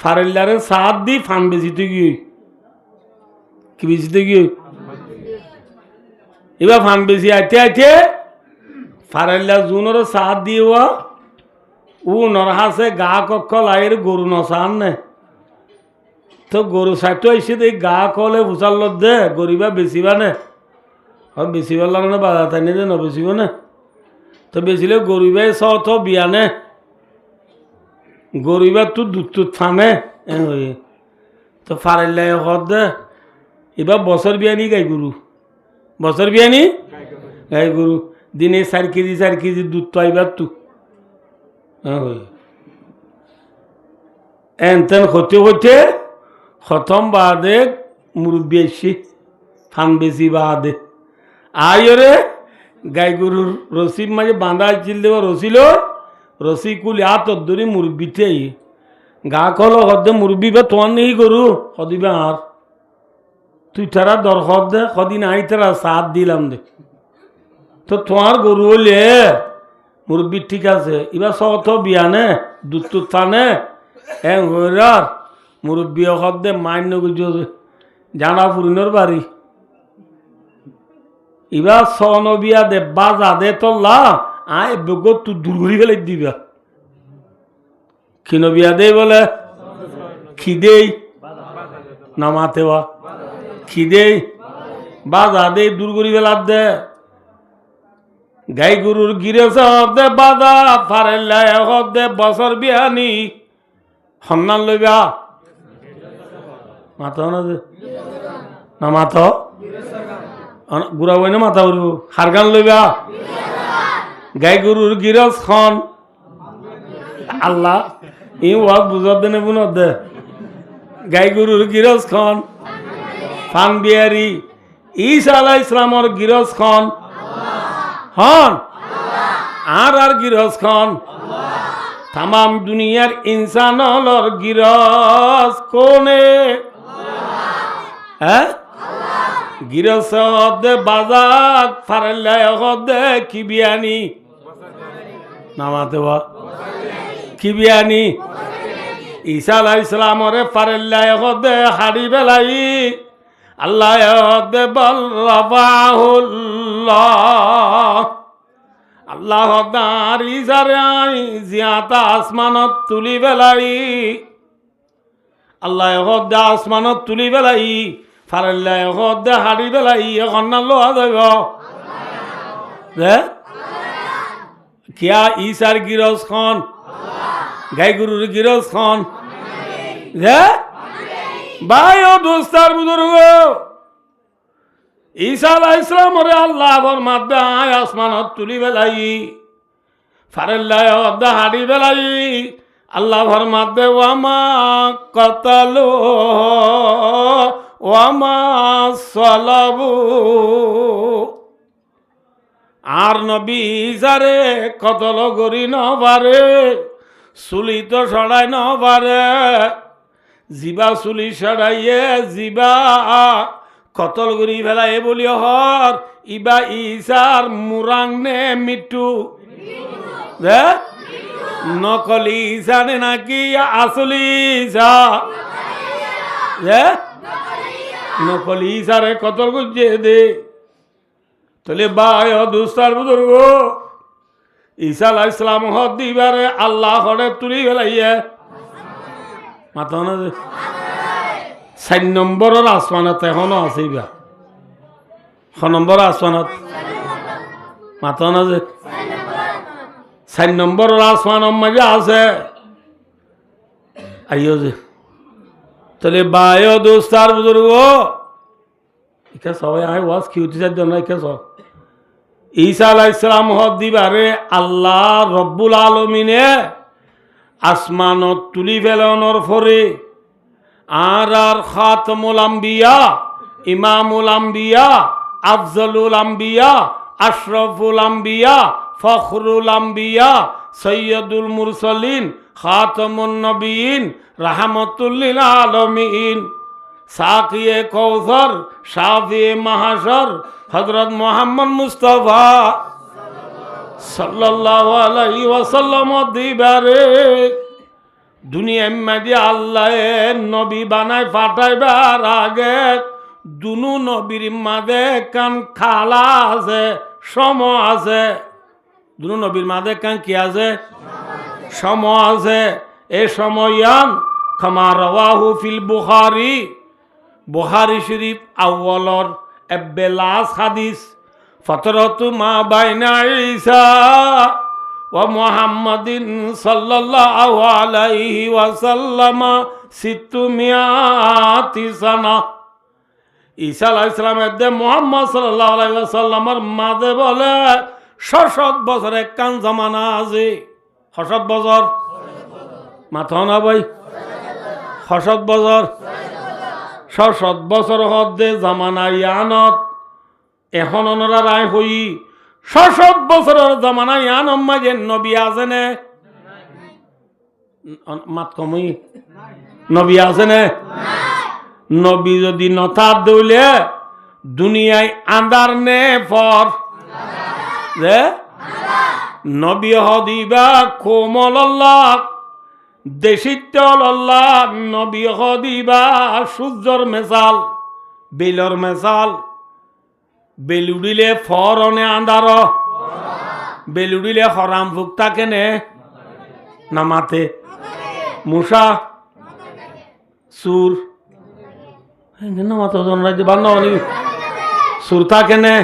ফারেল্লারে সাত দি ফান বেচিতে গিয়ে কি বেচিতে গিয়ে এবার ফান বেশি আইতে ফারেল্লা জুনের সাত দিয়ে ও নরহাসে গা কক্ষ লাইয়ের গরু নসান নে তো গরু সাইটো আইসে দে গা কলে ভুচাল দে গরিবা বেচিবা নে বেচিবার লাগে বাজার তাই দে নবেচিব নে তো বেচিলে গরিবাই চত বিয়া নে গরিবার তো দুধ ফানে তো ফারেল্লাই হদ দে এবার বছর বিয়ানি গাই গরু বছর বিয়ানি গাই গরু দিনে 4 কেজি দুধ তো আইবার তো এনতেন হতে খতম বাদে মুরব্বী এসি ফান বেশি বাদে আয়রে গাই গরুর রসির মাঝে বাঁধা চিল দেব রসিল রসি কুলি হাত ধরি মুরব্বীতে গা কল হদে মুরব্বী বা তোমার নেই গরু সদিবে আর তুই তারা দর হদ দে সদিন আই তারা সাত দিলাম দে তো তোমার গরু হলে মুরব্বী ঠিক আছে এবার সত বিয়ানে দুধ টুধ টানে হইরার মুরব্বী হদ দে মান্য গুজো জানা ফুরিনোর বাড়ি এবার সনবিয়া দে বাজা দে তোল্লা আয় বেগ তুই দূর ঘুরি ফেলে দিবা খিনবিয়া দে বলে খিদেই নামাতে বা খিদেই বাজা দে দূর ঘুরি ফেলার দে গাই গরুর গিরে দে বাজা ফারেল্লা দে বছর বিয়ানি সন্ধান লইবা মাথা না যে না মাথা গুড়া বই না মাথা উড়ব হারগান লইবা গাই গরুর গিরজ খন আল্লাহ ই ওয়াজ বুঝার দেনে বুনত দে গাই গরুর গিরজ খন ফান বিয়ারি ঈসা আলাইহিস সালামর গিরজ খন হন আর গিরজ খন তামাম দুনিয়ার ইনসানলর গিরজ কোনে হ্যাঁ গিরজ হদে বাজার ফারেল্লায় হদে কি বিয়ানি নামাতে বা কি বিয়ানি ঈসা আলাইহিস সালামরে ফারেল্লায় হদে হাড়ি বেলাই আল্লাহ হদে বল রাফাহুল্লাহ আল্লাহ দার ইজারাই জিয়াতা আসমানত তুলি বেলাই আল্লাহ হদে আসমানত তুলি বেলাই ফারেল্লাহ হদে হাড়ি বেলাই এখন না লোয়া যাইব কিয়া ঈসার গিরজ খন গাই গরুর গিরজ খন ভাই ও দোস্তার বুজুর্গ ঈসা আলাইহিস সালামরে আল্লাহর মাধ্যমে আয় আসমানত তুলি বেলাই ফারেল্লাহ হদে হাড়ি বেলাই আল্লাহর মাধ্যমে ওয়ামা কতালু ওয়ামা সালাবু আর নবী ঈসারে কতল করি ন পারে চুলি তো সরাই ন পারে জিবা চুলি সরাইয়ে জিবা কতল করি ফেলাই বলি হর ইবা ঈসার মুরাং নে মিটু নকলি ঈসা নে নাকি আসলি ঈসা নকলি ঈসারে কতল করছে দে তাহলে ভাই দুস্তার বুজুর্গ ঈসা আলাইহিস সালাম হদ দিবারে আল্লাহ হরে তুলি ফেলাইয়ে মাথা না যে 4 নম্বরের আসমানত এখনো আছে ইবা 6 নম্বর আসমানত মাথা না যে 4 নম্বরের আসমানের মাঝে আছে আইও যে তাহলে ভাই দুস্তার বুজুর্গ ইকা সবাই আয় ওয়াজ কি উঠে যাচ্ছে না ইকা সব ঈসা আলাইহিস সালাম হদ দিবারে আল্লাহ রব্বুল আলামিনে আসমানত তুলি ফেলানোর পরে আর খাতামুল আম্বিয়া ইমামুল আম্বিয়া আফজলুল আম্বিয়া আশরাফুল আম্বিয়া ফখরুল আম্বিয়া সৈয়দুল মুরসালিন খাতামুন নবিয়িন রাহমাতুল লিল আলামিন সাকিয়ে কৌসর শাফিয়ে মাহাশর হযরত মুহাম্মদ মুস্তাফা সাল্লাল্লাহু আলাইহি ওয়াসাল্লাম দিবারে দুনিয়া মাঝে আল্লাহ নবী বানায় পাঠাইবার আগে দুনু নবীর মাঝে কান খালা আছে সম আছে দুনু নবীর মাঝে কান কি আছে সম আছে এ সময়ান কামা রাওয়াহু ফিল বুখারী বুখারী শরীফ আউয়ালর এবেলাস হাদিস ফতরতু মা বাইনা ঈসা ওয়া মুহাম্মাদিন সাল্লাল্লাহু আলাইহি ওয়াসাল্লাম 600 সানা ঈসা আলাইহিস সালামের দে মুহাম্মদ সাল্লাল্লাহু আলাইহি ওয়াসাল্লামের মাঝে বলে 600 বছর একখান জামানা আছে 600 বছর মাথা না ভাই 600 বছর 600 বছর হদে জামানা ইয়ানত এখন ওনারা রায় হই 600 বছরের জামানা ইয়ানম মাঝে নবী আছে নে মাত কমই নবী আছে নে নবী যদি নথা দইলে দুনিয়ায় আন্দার নে ফর যে নবী হদিবা কোমল আল্লাহ দেশিত্য আল্লাহ নবী হদিবা সূর্যর মেসাল বেলর মেসাল বেলুডিলে ফরনে আন্দার বেলুডিলে হরাম ফুকতা কেনে নামাতে মুসা সুর নামাতে সুরতা কেনে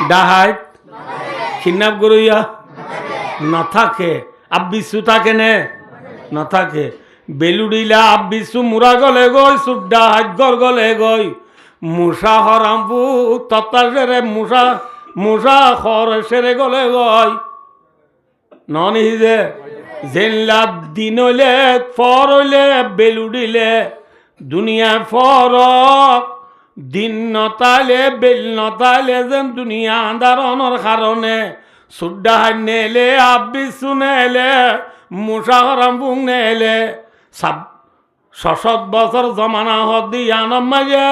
ডাহাইত খিন্নাপ গরইয়া না থাকে আব্বি সুতা কেনে না থাকে বেলুড়িলা আব্বিসু মুরা গলে গই সুড্ডা হাজগর গলে গই মুসা হরামপু তত্তা সেরে মুসা খর সেরে গলে গই নন হিজে জেনলা দিন হইলে ফর হইলে বেলুড়িলে দুনিয়া ফরক দিন নতাইলে বেল নতাইলে যেন দুনিয়া আন্দারণর কারণে সুড্ডা হাই নেলে আব্বিসু নেলে মুসা হরামপু নেলে সাব ৬০ বছর জমানা হদি আনম মাঝে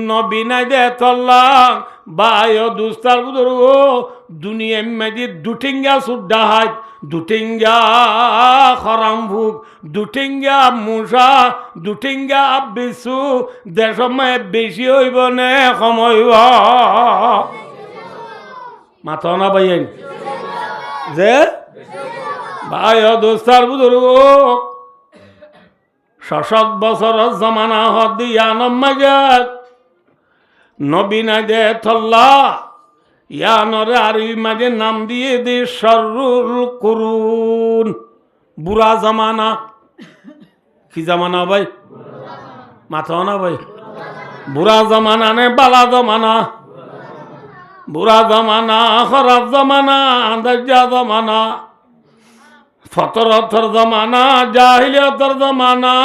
নবী নাই দে তল্লাং বায় দুস্তার বুদুর্গ দুনিয়া মেজি দুটিঙ্গা সুড্ডা হাই দুটিঙ্গা খরামভুক দুটিঙ্গা মুসা দুটিঙ্গা আব্বিসু দেশময় বেশি হইব নে কম হইব মাথা না বাইন যে বায় দুস্তার বুদুর্গ ৬০ বছর জমানা হদি আনম মাঝে নবী নাই দে তল্লা ইয়ানরে আরবি মাঝে নাম দিয়ে দে শররুল কুরুন বুড়া জামানা কি জামানা ভাই মাথা না ভাই বুড়া জামানা নে বালা জামানা বুড়া জামানা খারাপ জামানা দাজ্জা জামানা ফতরতর জামানা জাহিলিয়তর জামানা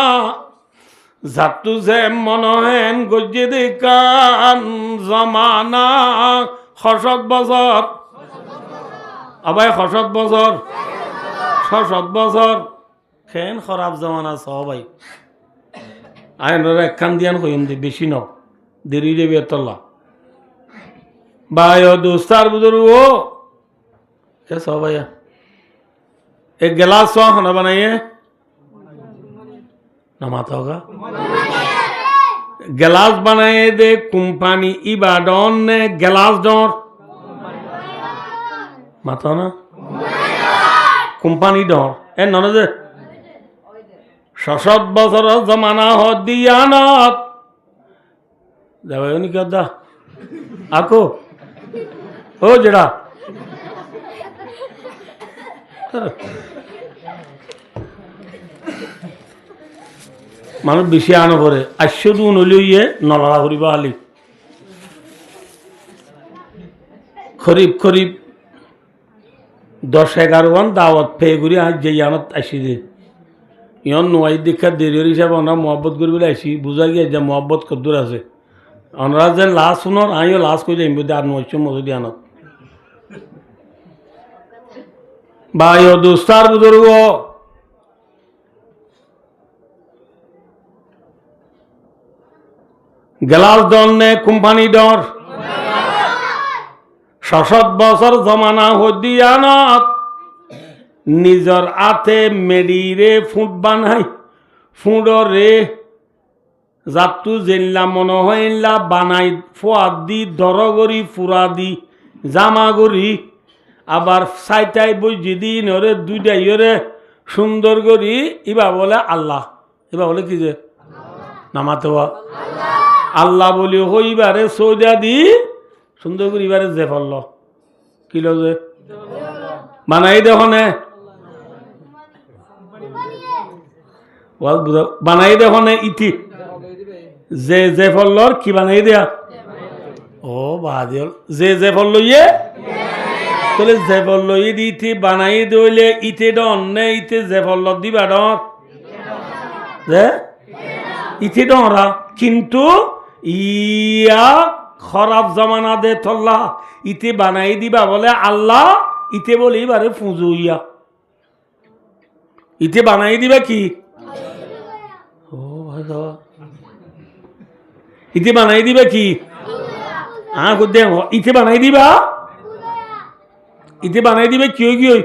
জাতু যে মনহেন গজ্জে দেখান জামানা ৬০ বছর আবাই ৬০ বছর ৬০ বছর খেন খারাপ জামানা সবাই আইনরা একখান দিয়ান কইম দে বেশি ন দেরি দেবে তল্লা বায় দোস্তার বুজুর্গ কে সবাই एक गिलास सौ खाना बनाइए नमाता होगा गिलास बनाए दे कुंपानी इबाडन ने गिलास डोर माता ना कुंपानी डोर ए नने दे ৬০ বছর জমানা হদিয়ানত যাবে নি কদা আকো ও জেড়া মানুষ বেশি আনো করে আশ্চর্য নলিয়ে নলা করিবা আলি খরিফ খরিফ ১০-১১ দাওয়াত পেয়ে ঘুরি আজ যে আনত আসি দে ইয়ন নোয়াই দীক্ষা দেরি হিসাবে আমরা মহব্বত করি বলে আসি বুঝা গিয়ে যে মহব্বত কদ্দুর আছে আমরা যে লাশ শুনর আমিও লাশ করে যাইব আর নয়শো মজুরি আনত ভাই ও দোস্তার বুজুর্গ গ্লাস ডর নে কোম্পানি ডর ৬০ বছর জমানা হদিয়ানত নিজর আতে মেডিরে ফুট বানাই ফুডরে জাতু জেল্লা মনে হইলা বানাই ফোয়াদ দি দরগরি ফুরা দি জামাগরি আবার সাইটাই বই যেদিন ওরে দুইটাই ওরে সুন্দর করি ইবা বলে আল্লাহ ইবা বলে কি যে নামাতে আল্লাহ বলি হইবারে সৌদা দি সুন্দর করে এবারে যে ফল কিলো যে বানাই দেখনে বানাই দেখনে ইতি যে ফলর কি বানাই দেয়া ও বাদিল যে ফল লইয়ে তাহলে যে ফল লইয়ে দি ইতি বানাই দইলে ইতে ডন নে ইতে যে ফল দিবা ডর যে ইতি ডরা কিন্তু ইয়া খরাব জমানা দে থল্লা ইতে বানাই দিবা বলে আল্লাহ ইতে বলে এবারে ফুজু ইয়া ইতে বানাই দিবা কি ও ভাই ইতে বানাই দিবা কি হ্যাঁ দে ইতে বানাই দিবা ইতে বানাই দিবে কি গিয়ে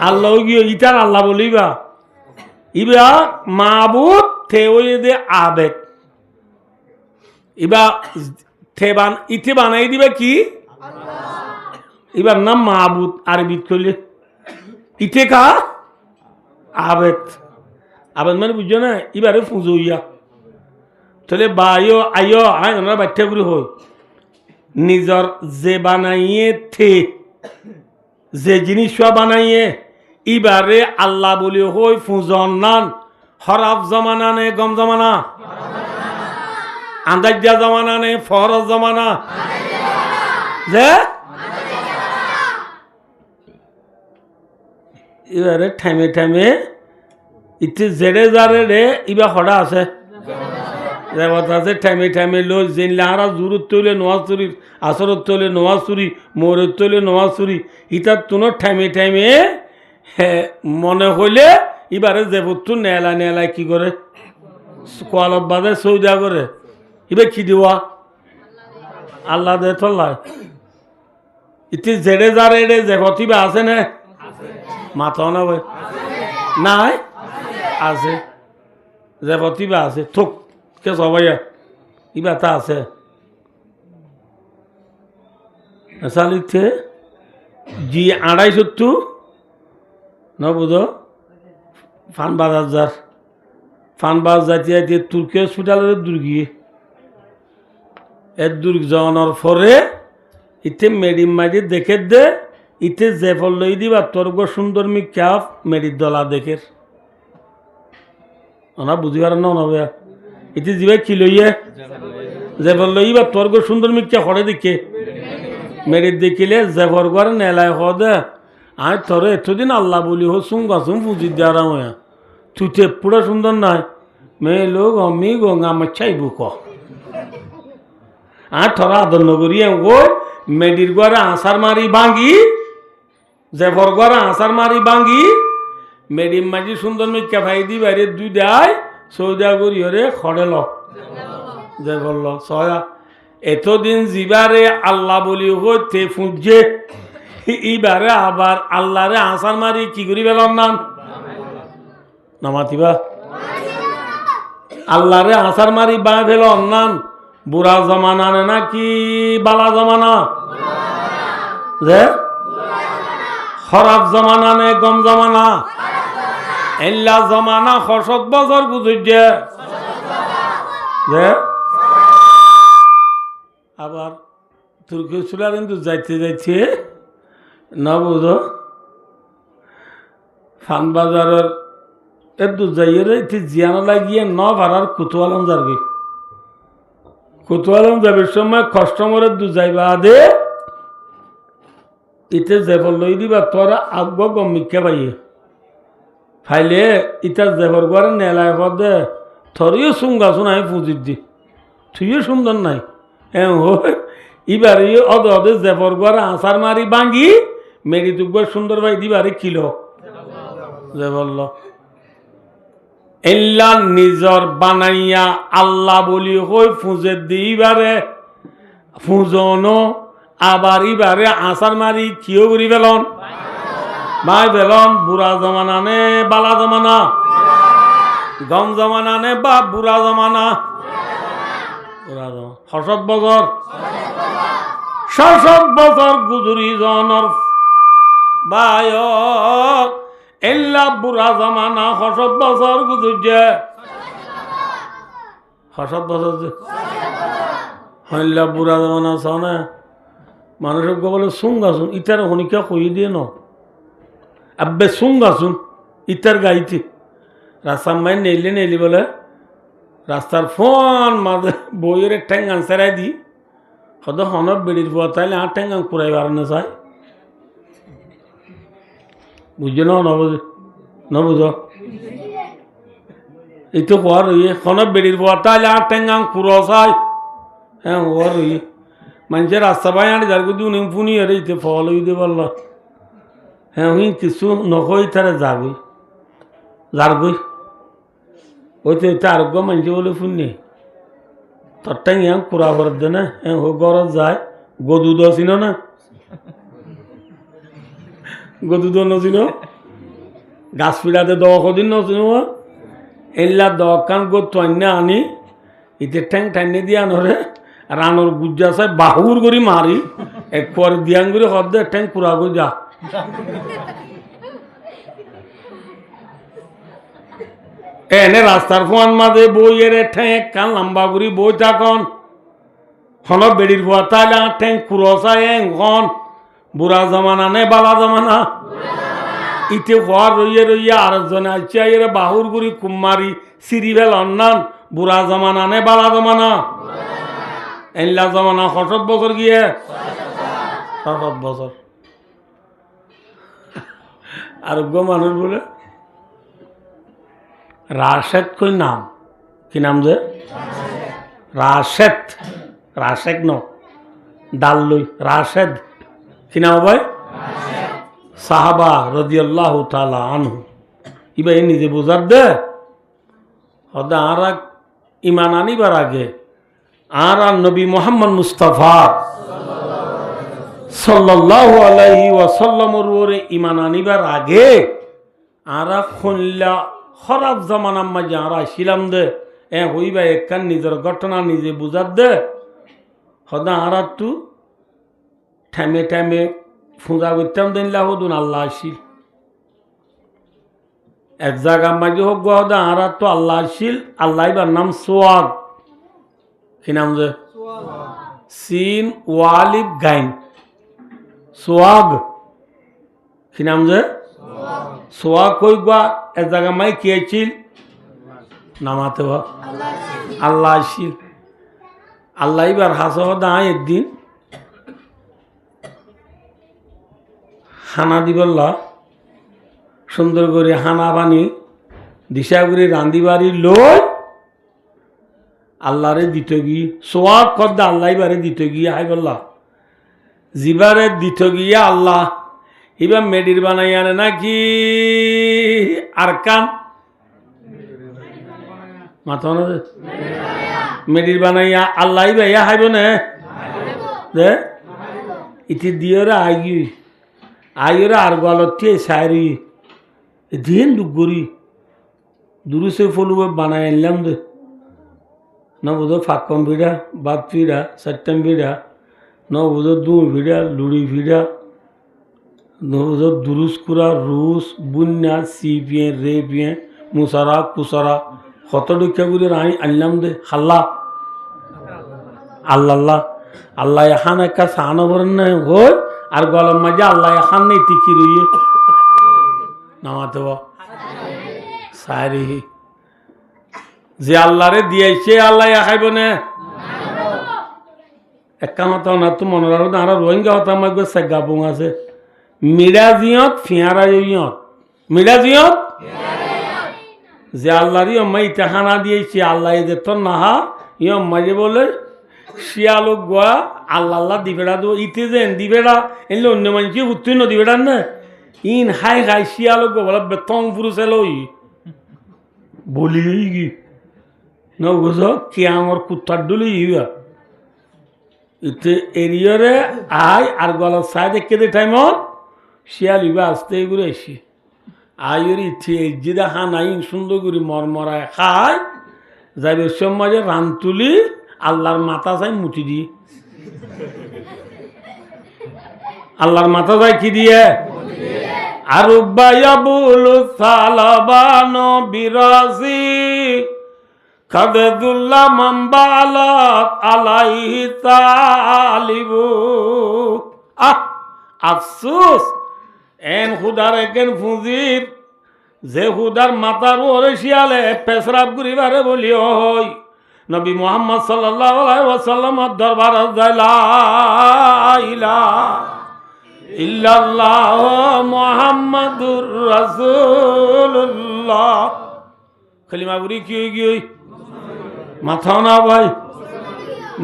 আল্লাহ গিয়ে ইটার আল্লাহ বলিবা ইবা মাবুদ থে ওই দে আবেদ ইবা থেবান ইতে বানাই দিবে কি এবার নাম মাহবুদ আরবিত করলে ইতে কা আবেদ আবেদ মানে বুঝছো না এবারে পুজো ইয়া তাহলে বায়ো আয়ো আয় ওনারা বাচ্চা করে হয় নিজর যে বানাইয়ে থে যে জিনিস বানাইয়ে এবারে আল্লাহ বলি হই ফুজন নান খরাব জমানা নে গম জমানা, আন্দাজা জমানা নে ফরজ জমানা, যে এবারে ঠাইমে ঠাইমে ইতি জেড়ে যারে রে ইবা হড়া আছে দেবতা আছে ঠাইমে ঠাইমে লো জেনলে আরা জুরুত তৈলে নোয়া চুরি, আসরত তৈলে নোয়া চুরি, মোরত তৈলে নোয়া চুরি, ইতার তুনো ঠাইমে ঠাইমে মনে হইলে এবারে দেবতু নেলা নেলায় কি করে কোয়ালত বাদে সৌদা করে এবার কি দেওয়া আল্লাহ দে তোল্লায় ইতি জেড়ে যারে রে দেবতিবা আছে না মাথা না ভাই নাই আছে যে প্রতিভা আছে থুক কে সবাই ইবা তা আছে লিখছে জি 250 ন বুঝ ফানবাজার জাতীয় দিয়ে তুর্কি হসপিটালের দুর্গিয়ে এর দুর্গ যাওয়ানোর পরে ইতে মেডিম মারি দেখে দে ইতে যে ফল লই দিবা তর্গ সুন্দর মি ক্যাফ মেডির দলা দেখের ওনা বুঝি পারেন না ওনা ইতি যাবে কি লইয়ে যে ফল লইবা তর্গ সুন্দর মি কে হরে দেখে মেডির দেখিলে যে ফরগর নেলায় হদে আর তোর এতদিন আল্লাহ বলি হো সুঙ্গাসুম পুঁজি দেওয়া হয়ে তুই তো পুরো সুন্দর নাই মেয়ে লোক অমি গঙ্গা মাছাইব ক আর থরা আদর নগরী ও মেডির গড়ে আসার মারি ভাঙ্গি যে বরগড়ে আসার মারি ভাঙ্গি মেডিম মাঝি সুন্দর মিকা ভাই দি বাইরে দুই দেয় সৌদা করি হরে খড়েল যে বলল সয়া এতদিন জিবারে আল্লাহ বলি হইতে ফুঁজে এইবারে আবার আল্লাহরে আসার মারি কি করি বেলাম নাম নামাতিবা আল্লাহরে আসার মারি বা ফেল নাম বুড়া জমানা নে নাকি বালা জমানা যে খরাব জমানা নে গম জমানা এল্লা জমানা ৬০ বছর গুজরে যে আবার তুর্কি চুলার কিন্তু যাইতে যাইতে না বুঝ ফানবাজারের একটু যাইয়ে জিয়ানো লাগিয়ে ন ভাড়ার কুতুয়ালাম যাবি কুতুয়ালাম যাবির সময় কাস্টমারের দু যাইবা দে ইতে জেফর লই দিবা তোরা আগব গমিকা পাইয়ে ফাইলে ইটা জেফর করে নেলায় দে থরিও সুঙ্গা শুনাই পুঁজির দি তুইও সুন্দর নাই ইবার অদে অদে জেফর করে আসার মারি ভাঙ্গি মেরি দুবার সুন্দর ভাই দিবারে কিলো জেফরল এল্লা নিজর বানাইয়া আল্লাহ বলি হই ফুঁজে দিবারে ফুঁজনো আবার ইবারে আসার মারি কিও করি বেলন ভাই বেলন বুড়া জমানা নে বালা জমানা গম জমানা নে বা বুড়া জমানা বুড়া জমানা ৬০ বছর গুজরি জনর বায় এল্লা বুড়া জমানা ৬০ বছর গুজরছে ৬০ বছর হইলা বুড়া জমানা চানে মানুষের বলে সুঙ্গাছুন ইটার হনিকা কই দিয়ে ন আব্বে সুঙ্গাছুন ইটার গাইতে রাস্তার মাই নেলি বলে রাস্তার ফোন মাঝে বইয়ের ঠ্যাঙ্গান সেরাই দি হয়তো হনব বেড়ির পর তাইলে আর ঠ্যাঙ্গান পুরাই বাড়ানো চাই বুঝছো না নবুঝ এই তো হওয়ার রইয়ে হনব বেড়ির পর তাইলে আর ঠ্যাঙ্গান পুরো চাই হ্যাঁ হওয়ার রইয়ে মানুষের রাস্তা পাই আনি যার কিন্তু উনি ফুনি আরে ইতে ফল হইতে পারল হ্যাঁ উনি কিছু নকই তারা যাবই যারগই ওইতে আরোগ্য মানুষ বলে ফুননি তোর টাইম হ্যাঁ কুড়া ভরত দে না হ্যাঁ হো গরত যায় গদুদ ছিল না গদুদ নছিল গাছ পিড়াতে দদিন নছিল এল্লা দকান গো তন্যা আনি ইতে ঠ্যাং ঠান্নে দিয়া নরে রানোর গুজ্জা চাই বাহুর করি মারি একবার দিয়ান করে হদ্দে ঠ্যাং পুরা করে যা এনে রাস্তার ফোয়ান মাঝে বই এর ঠ্যাং কান লম্বা করি বই থাকন হন বেড়ির ফুয়া তাইলে ঠ্যাং কুরসা এন বুড়া জমানা নে বালা জমানা ইতে হওয়ার রইয়ে রইয়া আরেকজনে আইছে এরা বাহুর গুড়ি কুম্মারি সিরিভেল অন্যান বুড়া জমানা নে বালা জমানা এল্লা জমানা ৬০ বছর গিয়ে ৬০ বছর আরোগ্য মানুষ বলে রাশেদ কই নাম কি নাম যে রাশেদ রাশেদ ন ডাল লই রাশেদ কি নাম ভাই সাহাবা রাদিয়াল্লাহু তাআলা আনহু ইবা এ নিজে বোঝার দে হদা আর ইমান আনিবার আগে আর নবী মুহাম্মদ মুস্তাফা সাল্লাল্লাহু আলাইহি ওয়াসাল্লামের উপরে ইমান আনিবার আগে আর খুললা খারাপ জামানার মাঝে আর ছিলাম দে হইবা একখান নিজের ঘটনা নিজে বুঝার দে হদা আর তু ঠেমে ঠেমে ফুঁজা করতাম দিনলা হদুন আল্লাহ আসিল এক জায়গা মাঝে হোক হদা আর তো আল্লাহ আসিল আল্লাহ এবার নাম সোয়াগ কি নাম যে সিন ওয়ালিব গাইন সোয়াগ কি নাম যে সোয়াগ কই গা এক জায়গা মাই কি আছিল নামাতে বা আল্লাহ আসিল আল্লাহ এবার হাস হদা একদিন হানা দিবল্লা সুন্দর করে হানা বানি দিশা করে রান্ধি বাড়ি লই আল্লাহরে দিত গিয়ে সোয়াব কদ্দা আল্লাহ এবারে দিত গিয়ে হাই বললা জিবারে দিত গিয়ে আল্লাহ এবার মেডির বানাই আনে নাকি আর কান মাথা মেডির বানাইয়া আল্লাহ ভাইয়া হাইব না দে ইতি দিওরা আইগি আইরা আর গলতে সারি দিন দুগুরি দুরুসে ফলুবে বানাই আনলাম দে না বুঝো ফাঁকম ভিড়া বাপ ফিরা সাতটাম ভিড়া ন বুঝো দু ভিড়া লুড়ি ভিড়া ন বুঝো দুরুস কুরা রুস বুন্যা সি পিয়ে রে পিয়ে মুসারা কুসারা কত দুঃখা করে আনলাম দে হাল্লা আল্লাহ আল্লাহ আল্লাহ এখান একটা সাহানো ভরেন না হই আর গলম মাঝে আল্লাহ এখান নেই তিকি রইয়ে নামাতে সারি যে আল্লাহরে দিয়েছে আল্লাহ খাইব না একটা মাথা না তো মনে রাখো আর রোহিঙ্গা হতা আমার সেগা বুং আছে মিরাজিয়ত ফিয়ারা ইয়ত মিরাজিয়ত যে আল্লাহরই অম্মা ইটা খানা দিয়েছে আল্লাহ এদের তো নাহা ই অম্মা যে বলে শিয়ালো গোয়া আল্লাহ আল্লাহ দিবেড়া দো ইতে যে দিবেড়া এলে অন্য মানুষকে উত্তীর্ণ দিবেড়া না ইন হাই হাই শিয়ালো গো বলে বেতং পুরুষ এলো বলি গি ন বুঝ কে আমার কুত্তার ডুলি ইয়া ইতে এরিয়রে আই আর গলার সাইডে কেদে টাইমত শিয়াল ইবা আসতে ঘুরে এসি আইয়ের ইচ্ছে জিদা হানাই সুন্দর করে মরমরায় খায় যাইবে সমাজে রান তুলি আল্লাহর মাথা চাই মুটি দিয়ে আল্লাহর মাথা চাই কি দিয়ে আর বায়াবুল সালাবানো বিরাজি কাদেদুল্লাহ মামবালাত আলাইহি তালিবু আফসোস এন খুদার একজন ফুজির যে খুদার মাথার ওরে শিয়ালে পেশরাব করিবারে বলি হই নবী মুহাম্মদ সাল্লাল্লাহু আলাইহি ওয়াসাল্লামের দরবারে যাইলা ইল্লাল্লাহ মুহাম্মাদুর রাসূলুল্লাহ কলিমা বুড়ি কি হই গই মাথা না ভাই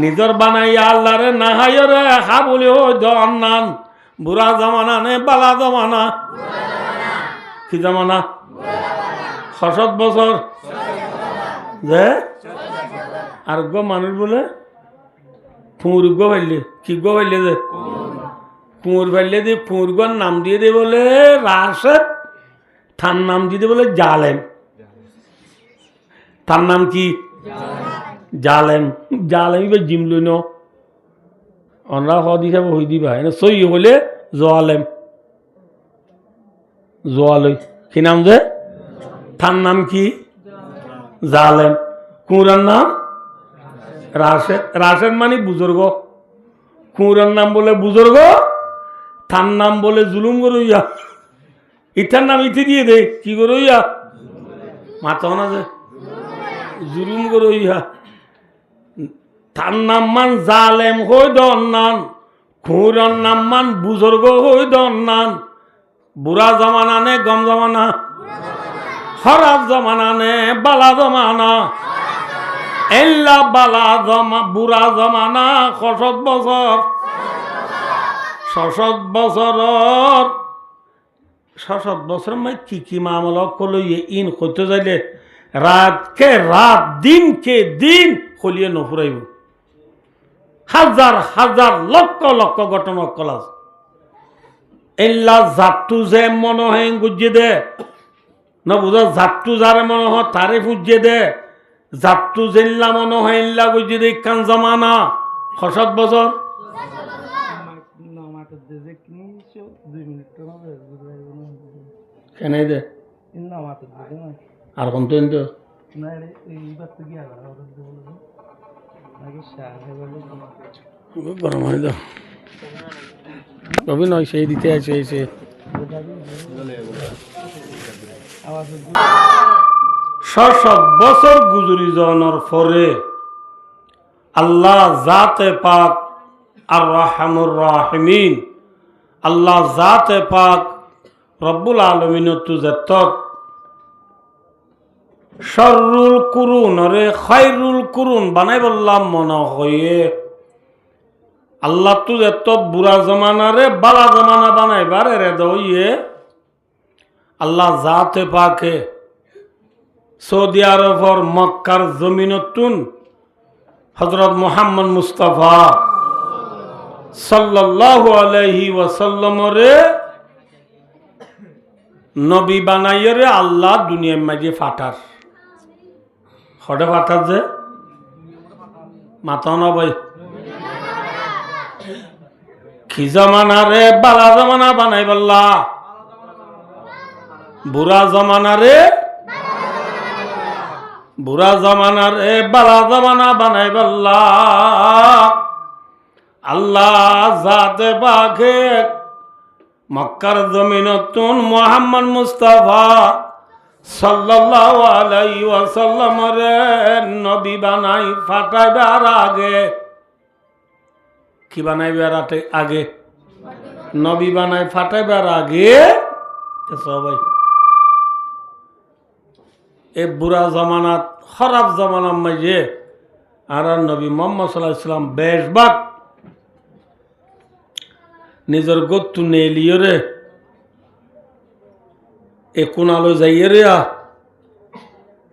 নিজর বানাইয়া আল্লাহরে না হায়রে হা বলি ও দন্নান বুড়া জামানা নে বালা জামানা কি জামানা ৬০ বছর যে আর গো মানুষ বলে ফুঁর গো ফাইলে কি গো ফাইলে যে ফুঁর ফাইলে দিয়ে ফুঁর গোর নাম দিয়ে দে বলে রাশেদ তার নাম দিয়ে দে বলে জালেম তার নাম কি জালেম জালেম এবার জিমল ন অনরা হদ হিসাবে হই দিবা এনে সই হলে জোয়ালেম জোয়ালই কি নাম যে তার নাম কি জালেম কুঁরার নাম রাশেদ রাশেদ মানে বুজুর্গ কুঁরার নাম বলে বুজুর্গ তার নাম বলে জুলুম গরুইয়া ইটার নাম ইতি দিয়ে দে কি করো ইয়া মাথা না যে জুলুম করো ইয়া তার নাম মান জালেম হই দন্নান খুঁড়ার নাম মান বুজুর্গ হই দন্নান বুড়া জমানা নে গম জমানা খারাপ জমানা নে বালা জমানা এল্লা বালা জমা বুড়া জমানা ৬০ বছর ৬০ বছরের ৬০ বছর মানে কি মামলা করলো ইন করতে যাইলে রাতকে রাত দিনকে দিন খলিয়ে নফুরাইব হাজার হাজার লক্ষ লক্ষ ঘটনা কলাস এল্লা জাতু যে মনে হয় গুজিয়ে দে না বুঝা জাতু যারে মনে হয় তারে ফুজিয়ে দে জাতু জেল্লা মনে হয় এল্লা গুজিয়ে দে কান জমানা ৬০ বছর কেন দে আর কোন তো গরম হয়ে যাও কবি নয় সেই দিতে আছে এসে ৬০ বছর গুজরি যাওয়ার পরে আল্লাহ জাতে পাক আর রাহমানুর রাহিমিন আল্লাহ জাতে পাক রব্বুল আলামিন তুজাত শররুল কুরুন রে খায়রুল কুরুন বানাই বললাম মনে হয়ে আল্লাহ তু এত বুড়া জমানা রে বালা জমানা বানাইবার রে দইয়ে আল্লাহ জাতে পাকে সৌদি আরবর মক্কার জমিনতুন হযরত মুহাম্মদ মুস্তাফা সাল্লাল্লাহু আলাইহি ওয়াসাল্লাম রে নবী বানাইয়ে রে আল্লাহ দুনিয়ার মাঝে ফাটার হঠাৎ ফাটার যে মাথা না ভাই কি জমানা রে বালা জমানা বানাই বললা বুড়া জমানা রে বালা জমানা বানাই বললা আল্লাহ জাতে পাকে মক্কার জমিনতুন মুহাম্মদ মুস্তাফা সাল্লাল্লাহু আলাইহি ওয়াসাল্লাম রে নবী বানাই ফাটাইবার আগে কি বানাইবার আগে নবী বানাই ফাটাইবার আগে সবাই এ বুড়া জমানাত খারাপ জমানার মাঝে আর নবী মুহাম্মদ সাল্লাল্লাহু আলাইহি ওয়াসাল্লাম বেশবাক নিজের গত্তু নেলিও রে এ কোনালো যাইয়ে রে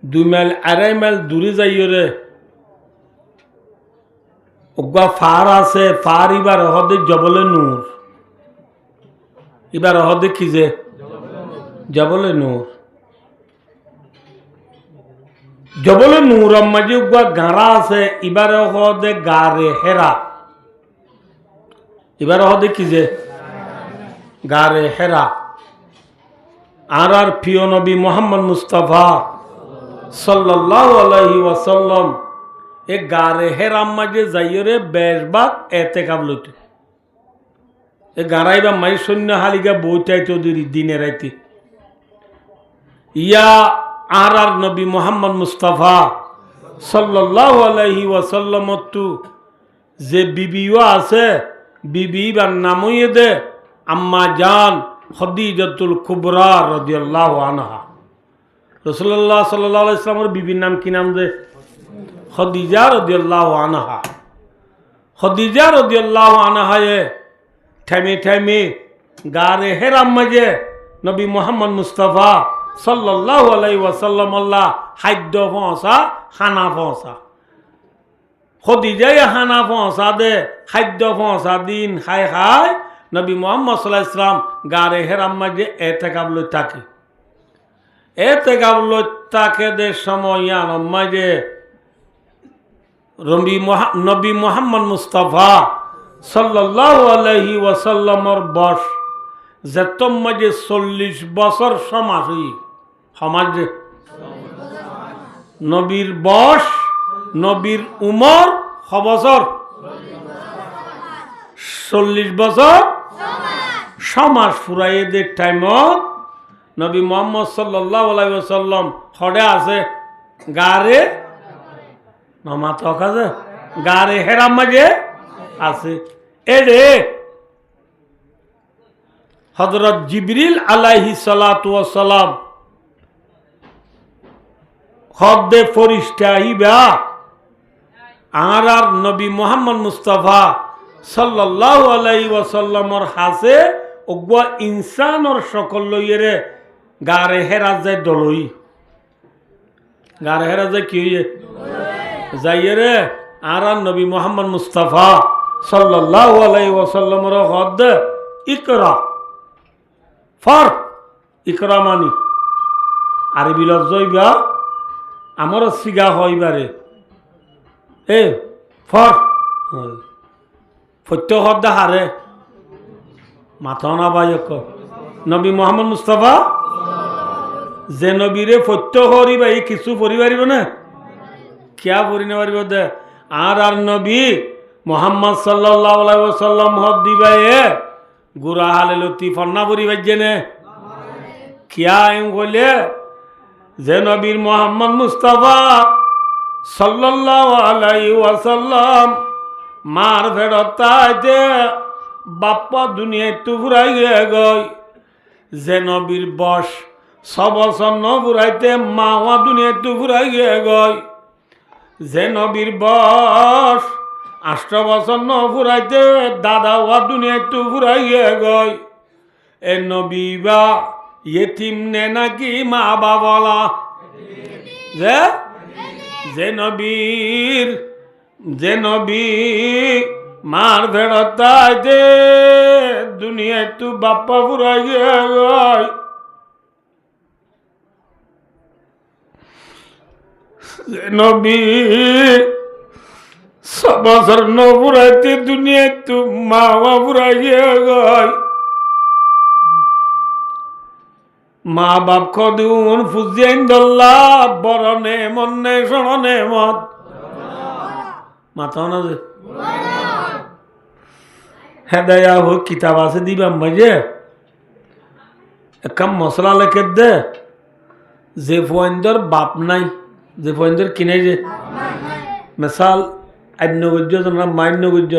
2 মাইল 2.5 মাইল দূরে যাইয়ে রে ওগা ফার আছে ফার এবার হদে জবলে নূর এবার হদে কি যে জবলে নূর মাঝে ওগা গাঁরা আছে এবার হদে গারে হেরা এবার হদে কি যে গারে হেরা আর প্রিয় নবী মুহাম্মদ মুস্তাফা সাল্লাল্লাহু আলাইহি ওয়াসাল্লাম এ গারে হেরাম মাঝে যাইরে বেশবাক এতেকাব লইতে এ গারাইবা মাই সৈন্য হালিগা বইটাইতো দিনে রাইতে ইয়া আর নবী মুহাম্মদ মুস্তাফা সাল্লাল্লাহু আলাইহি ওয়াসাল্লাম তু যে বিবিও আছে বিবি বা নামই দে আম্মা জান খাদিজাতুল কুবরা রাদিয়াল্লাহু আনহা রাসূলুল্লাহ সাল্লাল্লাহু আলাইহি ওয়াসাল্লামের বিবির নাম কি নাম দে খাদিজা রাদিয়াল্লাহু আনহা খাদিজা রাদিয়াল্লাহু আনহা এ ঠেমে গারে হেরাম মাঝে নবী মুহাম্মদ মুস্তাফা সাল্লাল্লাহু আলাইহি ওয়াসাল্লাম আল্লাহ খাদ্য পৌঁছা খানা পৌঁছা খাদিজাই খানা পৌঁছা দে খাদ্য পৌঁছা দিন খাই নবী মুহাম্মদ সাল্লাল্লাহু আলাইহি ওয়াসাল্লাম গারে হেরাম মাঝে এতেকাব লই থাকে এতেকাব লই থাকে দে সময় মাঝে নবী মুহাম্মদ মুস্তাফা সাল্লাল্লাহু আলাইহি ওয়াসাল্লামর বয়স যেতম মাঝে 40 বছর সমাজ নবীর বয়স নবীর উমর ক বছর 40 বছর সমাজ ফুরাইদের টাইমত নবী মোহাম্মদ সাল্লাল্লাহু আলাইহি ওয়াসাল্লাম হডে আছে গারে নমা তো কাজে গারে হেরাম মাঝে আছে এরে হযরত জিবরিল আলাইহিস সালাতু ওয়াস সালাম হদ্দে ফরিশতা আইবা আর নবী মুহাম্মদ মুস্তাফা সাল্লাল্লাহু আলাইহি ওয়াসাল্লামর হাসে ওগুয়া ইনসানর সকল লইরে গারে হেরা যায় দলই গারে হেরা যায় কি হইয়ে যাইরে আর নবী মুহাম্মদ মুস্তাফা সাল্লাল্লাহু আলাইহি ওয়াসাল্লামর হদ ইকরা ফর ইকরা মানি আরবি লফজ হইবা আমার সিগা হইবারে এ ফর ফত্য হদ হারে মাথা না বাইক নবী মুহাম্মদ মুস্তাফা যে নবীরে ফত্য হরিবা এই কিছু পরিবারিব না কিয়া পরি না পারিব দে আর নবী মুহাম্মদ সাল্লাল্লাহু আলাইহি ওয়াসাল্লাম হদ দিবা এ গুরা হালে লতি ফন্না পরিবার জেনে কিয়া এম কইলে যে নবীর মুহাম্মদ মুস্তাফা সাল্লাল্লাহু আলাইহি ওয়াসাল্লাম মার ফেরতাইতে বাপ্পা দুনিয়ায় তু ফুরাইয়ে গই যে নবীর বস 6 বছর ন ফুরাইতে মাওয়া দুনিয়ায় তু ফুরাইয়ে গই যে নবীর বস 8 বছর ন ফুরাইতে দাদা ওয়া দুনিয়ায় তু ফুরাইয়ে গই এ নবী বা ইয়েতিম নে নাকি মা বাবালা যে নবী মার ভেড়তাইতে দুনিয়ায় তু বাপ্পা ফুরাইয়ে গই যে নবী 6 বছর ন ফুরাইতে দুনিয়ায় তু মাওয়া ফুরাইয়ে গই মা বাপ কদুন ফুজিয়াইন দল্লা বরনে মনে শরণে মত মাথা না যে হেদায়া হো কিতাব আছে দিবাম মাঝে একটা মশলা লেখে দে যে ফোয়েন্দর বাপ নাই যে ফোয়েন্দর কিনে যে মিসাল আইন্য গুজ্জ তোমরা মান্য গুজ্জ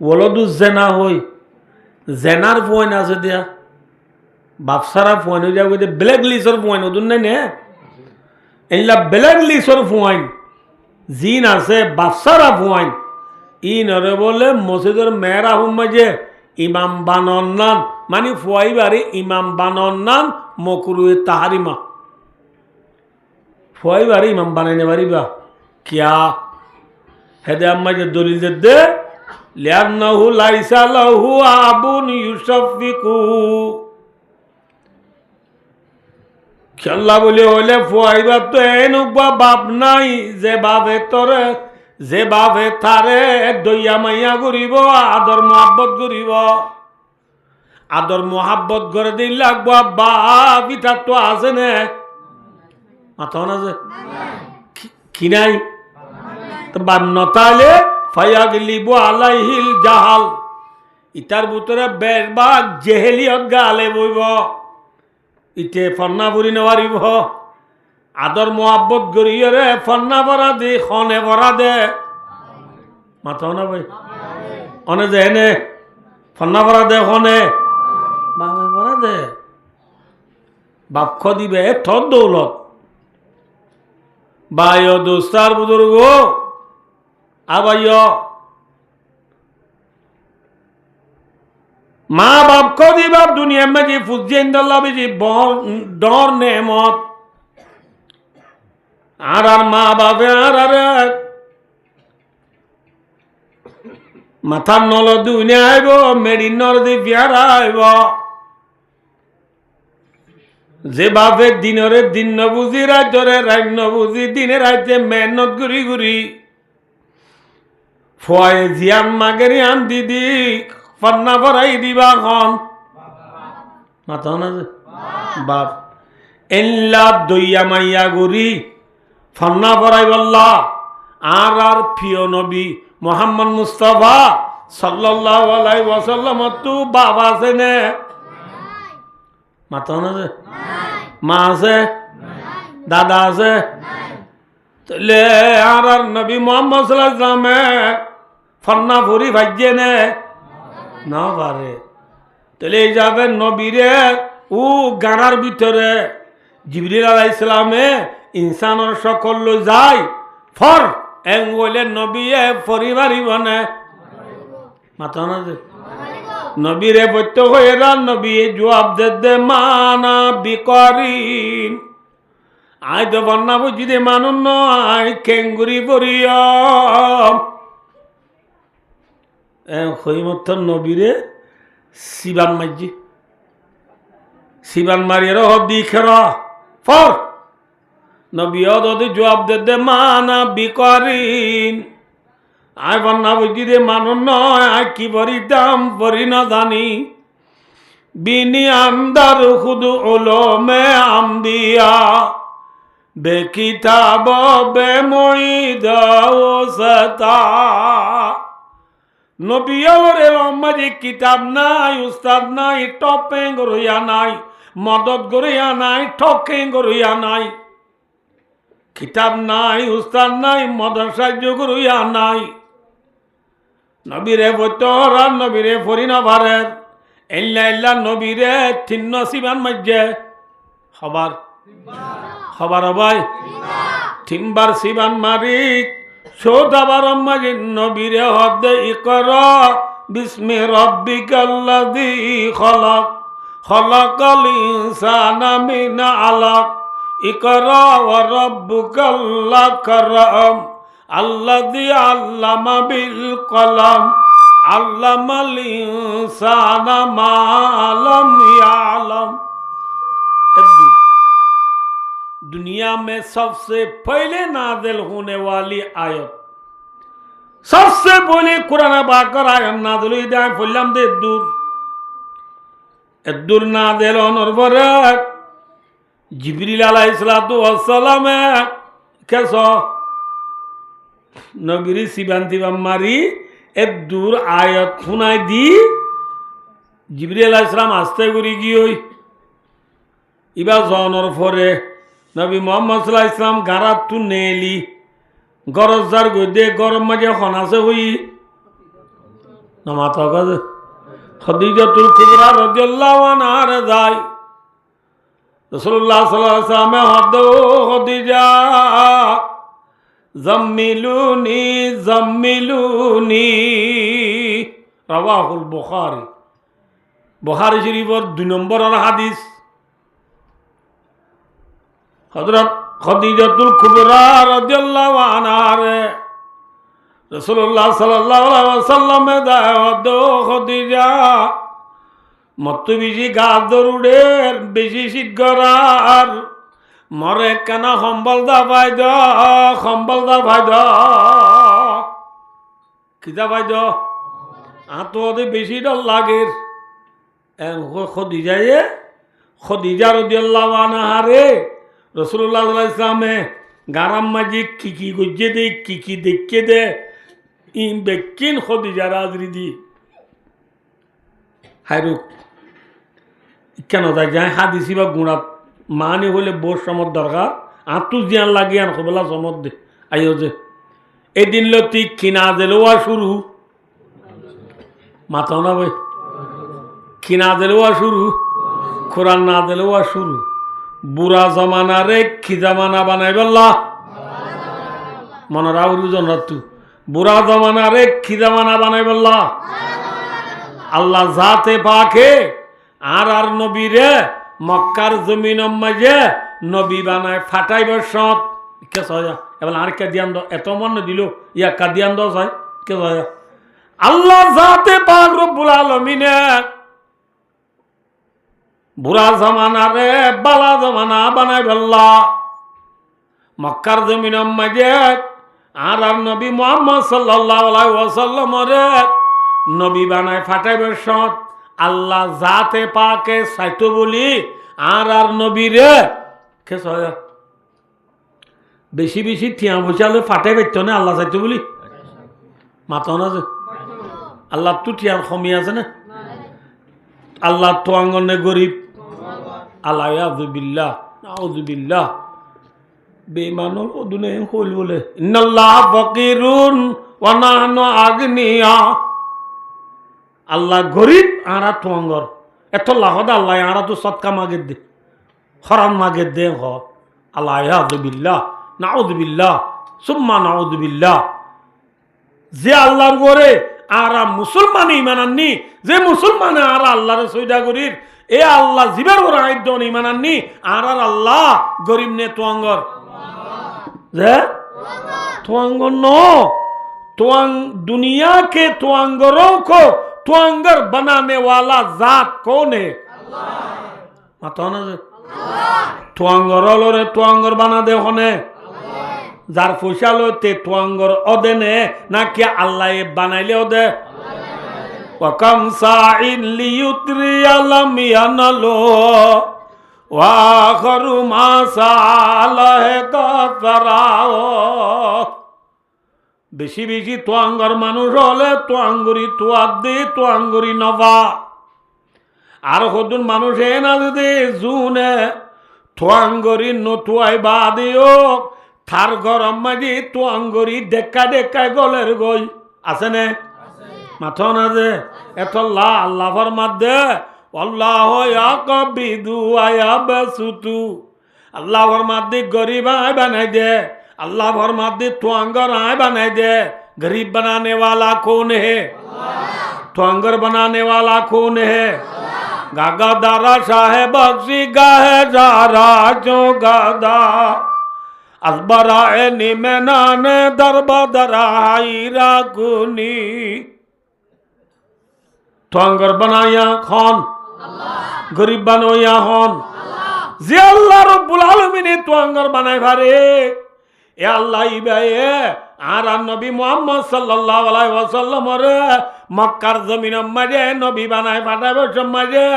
ওলদু জেনা হই জেনার ফোয়েন আছে দিয়া বাপসারা ফোন হয়ে যাবে ব্ল্যাক লিস্টর ফোন ওদুন নাই নে এলা ব্ল্যাক লিস্টর ফোন জিন আছে বাপসারা ফোন ই নরে বলে মসজিদের মেয়েরা হুমাজে ইমাম বানন নাম মানে ফুয়াই বাড়ি ইমাম বানন নাম মকরুয়ে তাহারিমা ফুয়াই বাড়ি ইমাম বানাইনে পারিবা কিয়া হেদে আম্মা যে দলিল দে লিয়ান্নাহু লাইসা লাহু আবুন ইউসাফিকু খেলা বলে হইলে ফুয়াইবার তো এনুবা বাপ নাই যে বাপে তোরে যে বাপে তারে দইয়া মাইয়া করিব আদর মোহাব্বত করিব আদর মোহাব্বত করে দিন লাগবো বাপ ইটার তো আছে নে মাথা না যে কি নাই তো বাপ নতালে ফাইয়া গিলিব আলাইহিল জাহাল ইটার ভিতরে বেশভাগ জেহেলিয়ত গালে বইব ইতে ফন্না বুড়ি নেওয়ারিব আদর মোহাব্বত গড়িয়ে রে ফন্না ভরা দে খনে ভরা দে মাথা না ভাই অনে যে হেনে ফন্না ভরা দে খনে বাপে ভরা দে বাপ দিবে থর দৌলত বাই দোস্তার বুজুর্গ আবাই মা বাপ কদি বাপ দুনিয়া में जी फुजियन दल्ला भी जी डर नेमत আর মা বাপে আর মাথার নল দুনিয়া আইব মেরিন নরদি বিয়ারা আইব যে বাপে দিনরে দিন নবুজি রাতরে রাত নবুজি দিনে রাতে মেহনত গুরি গুরি ফয়ে জিয়ান মাগেরি আন দিদি ফন্না ভরাই দিবা খন মাথা না যে বাপ এল্লা দইয়া মাইয়া গুরি ফন্না ভরাই বল্লা আর প্রিয় নবী মুহাম্মদ মুস্তাফা সাল্লাল্লাহু আলাইহি ওয়াসাল্লাম তু বাবা সেনে মাতা আছে, মা আছে, দাদা আছে। তাহলে আর নবী মোহাম্মদ সাল্লাল্লাহু আলাইহি ওয়াসাল্লামে ফন্না ভরি ভাজ্যে নে না পারে। তাহলে এই যাবে নবীরে ও গানার ভিতরে জিবরিল আলাইহিস সালামে ইনসানের সকল যায় ফর এং বলে নবী পরিবারই বনে মাতা না যে নবীরে বৈত্য হয়ে নবী জবাব দে মানা বিকরিন আই তো বন্যা বুঝি দে মানুন নয় কেঙ্গুরি পরিয় হইমত্থ নবীরে সিবান মাইজি সিবান মারিয়ে হদি খের ফর নবী অদি জবাব দে মানা বিকরিন আয় বন্যা বুঝি দে মানুন নয় আয় কি বরি দাম বরি না জানি বিনি আমদার খুদ ওলো মে আমদিয়া বেকিতাব বে মইদাও সতা নবিয়রে রহমাজি কিতাব নাই উস্তাদ নাই টপে গরিয়া নাই মদত গরিয়া নাই ঠকে গরিয়া নাই কিতাব নাই উস্তাদ নাই মদত সাহায্য গরিয়া নাই নবীরে বৈতরা নবীরে ফরিনভারের এল্লা এল্লা নবীরে তিন্ন সিবান মাঝে হবার হবার ভাই তিনবার সিবান মারি সৌদাবার মাঝে নবীরে হদে ইকর বিস্মি রব্বিকাল্লাযী খলাক খলাকাল ইনসানা মিন আলাক ইকরা ওয়া রাব্বুকাল আকরাম আল্লাযী আল্লামা বিল কলম আল্লামাল ইনসানা মা লাম ইয়ালাম। दुनिया में सबसे पहले नाजिल होने वाली आयत सबसे पहले कुरान बाकर आयत नाजिल हुई दाय फुल्लम दे दूर नाजिल होने पर जिब्रील अलैहिस्सलातु वस्सलाम कैसो नबीरी सिबांती बम्मारी एक दूर आयत सुनाई दी जिब्रील अलैहिस्सलाम आस्ते करी गियोई इबा जोनर फरे নবী মোহাম্মদ সাল্লাল্লাহু আলাইহি ওয়াসাল্লাম গারাত তু নেলি গরজার গদে গরম মাঝে খনাসে হই নমাতা গাজ খাদিজাতুল কুবরা রাদিয়াল্লাহু আনহা যাই রাসূলুল্লাহ সাল্লাল্লাহু আলাইহি ওয়াসাল্লাম হদ খাদিজা জাম্মিলুনি জাম্মিলুনি রাওয়াহুল বুখারী বুখারী শরীফের 2 নম্বরের হাদিস হযরত খাদিজাতুল কুবরা রাদিয়াল্লাহু আনহা রাসূলুল্লাহ সাল্লাল্লাহু আলাইহি ওয়াসাল্লাম দাওয়াত খাদিজা মত বেশি গাছ দরুডের বেশি শীত গরার মরে কেন সম্বল দা ভাইদ সম্বল দা ভাইদ কিতা ভাইদ আতো বেশি ডর লাগে খাদিজায়ে খাদিজা রাদিয়াল্লাহু আনহা রে রাসূলুল্লাহ সাল্লাল্লাহু আলাইহি ওয়াসাল্লামে গারাম মাঝে কি গজ্জে দে কি দেখকে দে ইন বেকিন খাদিজা রাজরি দি হাইরুক কেন তাই যায় হাদিসি বা গুণাত মানে হলে বোর সমর দরকার আঁতু জিয়ান লাগে আর কবলা সমর দে আইও যে এদিন লতি কিনা দেলোয়া শুরু মাথাও না ভাই কিনা দেলোয়া শুরু কোরআন না দেলোয়া শুরু বুড়া জমানা রে কি জামানা বানাই বললা মনে রাউরু জনতু বুড়া জমানা রে কি জামানা বানাই বললা আল্লাহ জাতে পাকে আর নবী রে মক্কার জমিন মাঝে নবী বানায় ফাটাইব সৎ কে সয়া এবার আর কে দিয়ান এত মন দিল ইয়া কাদিয়ান দশ হয় কে সয়া আল্লাহ জাতে পাক রব্বুল আলামিনে বুড়া জমানা রে বালা জমানা বানাই বললা মক্কার জমিন মাঝে আর নবী মুহাম্মদ সাল্লাল্লাহু আলাইহি ওয়াসাল্লাম রে নবী বানায় ফাটাইব সৎ আল্লাহ জাতে পাকে সাইতো বলি আর নবী রে কে সয়া বেশি বেশি থিয়া বসালে ফাটাই পাইত না আল্লাহ চাইতো বলি মাতো না যে আল্লাহ তো থিয়ার কমি আছে না আল্লাহ তো আঙ্গনে গরিব আলাইয়াযু বিল্লাহ নাউযু বিল্লাহ বেঈমানর ওদুনে হল বলে ইন্নাল্লাহ ফাকিরুন ওয়া নাহনু আগনিয়া আল্লাহ গরিব আরা তোঙ্গর এত লাহদ আল্লাহ আরা তো সদকা মাগে দে হরাম মাগে দে হ আলাইয়াযু বিল্লাহ নাউযু বিল্লাহ সুম্মা নাউযু বিল্লাহ যে আল্লাহর গরে আরা মুসলমান ইমান আননি যে মুসলমানে আরা আল্লাহরে সৈদা গরির এ আল্লাহ জিবের ওরা আইদন ইমান আননি আর আল্লাহ গরিব নে তোয়াঙ্গর যে তোয়াঙ্গর ন তোয়াং दुनिया के তোয়াঙ্গरों को তোয়াঙ্গর बनाने वाला जात कौन है अल्लाह माता ना তোয়াঙ্গর লরে তোয়াঙ্গর বানা দে হনে যার পয়সা তে তোয়াঙ্গর অদেনে নাকি আল্লাহ বানাইলে ওদে ওয়াকাম সাইন লিয়ুতরি আলাম ইয়ানালো ওয়াখরু মা সালাহে কাফরাও বেশি বেশি তোয়াঙ্গর মানুষ হলে তোয়াঙ্গরি তোয়াদ্দি তোয়াঙ্গরি নবা আর হদুন মানুষ এ না যদি জুনে তোয়াঙ্গরি নতুয়াই বাদিও থার গরম মাঝি তোয়াঙ্গরি ডেকা ডেকায় গলের গই আছে নে মাথা না যে এত আল্লাহ ফরমাদে আল্লাহ ইয়াকবিদু আয়াবসুতু আল্লাহ ফরমাদে গরিব আয় বানাই দে अल्लाह फरमाते त्वांगर आए बनाए दे गरीब बनाने वाला कौन है त्वांगर बनाने वाला कौन है गागा दारा शाहे बख्शी गाहे जारा जो गादा असबरा ए निमेनाने दरबा दराई रागुनी त्वांगर बनाया कौन गरीब बनोया कौन जे अल्लाह रब्बुल आलमीन त्वांगर बनाए भारे এ আল্লাহ ইবায়ে আর নবী মুহাম্মদ সাল্লাল্লাহু আলাইহি ওয়াসাল্লাম রে মক্কার জমিনের মাঝে নবী বানায় পাঠাবে সমাজে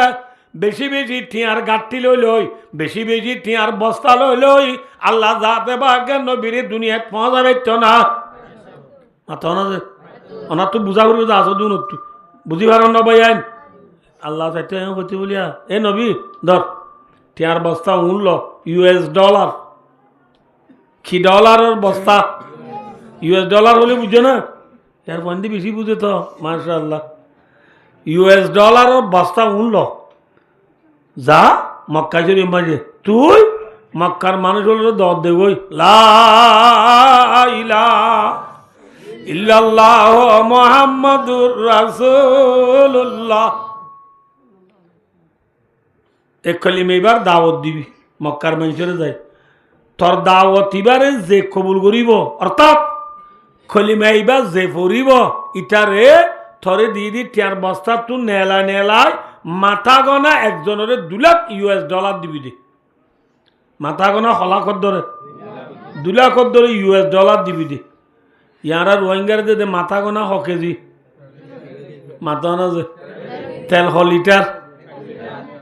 বেশি বেশি টিয়ার গাঠি লই বেশি বেশি টিয়ার বস্তা লই আল্লাহ যাতে বাকে নবীর দুনিয়াত পৌঁছাবে তো না মাথা না যে ওনা তো বুঝা করি যা আসো দুন তো বুঝি পারো না ভাইয়ান আল্লাহ চাইতে হতে বলিয়া এ নবী ধর টিয়ার বস্তা উনল ইউএস ডলার কি ডলারের বস্তা ইউএস ডলার হলে বুঝে না এর বন্দি বেশি বুঝে তো মাশাআল্লাহ ইউএস ডলারের বস্তা উনল যা মক্কা শরীফ মাঝে তুই মক্কার মানুষ হল দর দেবই লা ইলাহা ইল্লাল্লাহ মুহাম্মাদুর রাসূলুল্লাহ এক কলিমা এবার দাওয়াত দিবি মক্কার মানুষের যায় তোর দাওয়াত এবারে যে কবুল করিব অর্থাৎ কলিমা এবার যে পড়িব ইটারে থরে দিয়ে দি টিয়ার বস্তা তুই নেলায় মাথা গনা একজনের $2,00,000 দিবি দে মাথা গনা হলাকর ধরে $2,00,000 দিবি দে ইয়ারা রোহিঙ্গার দে মাথা গনা হ কেজি মাথা না যে তেল হ লিটার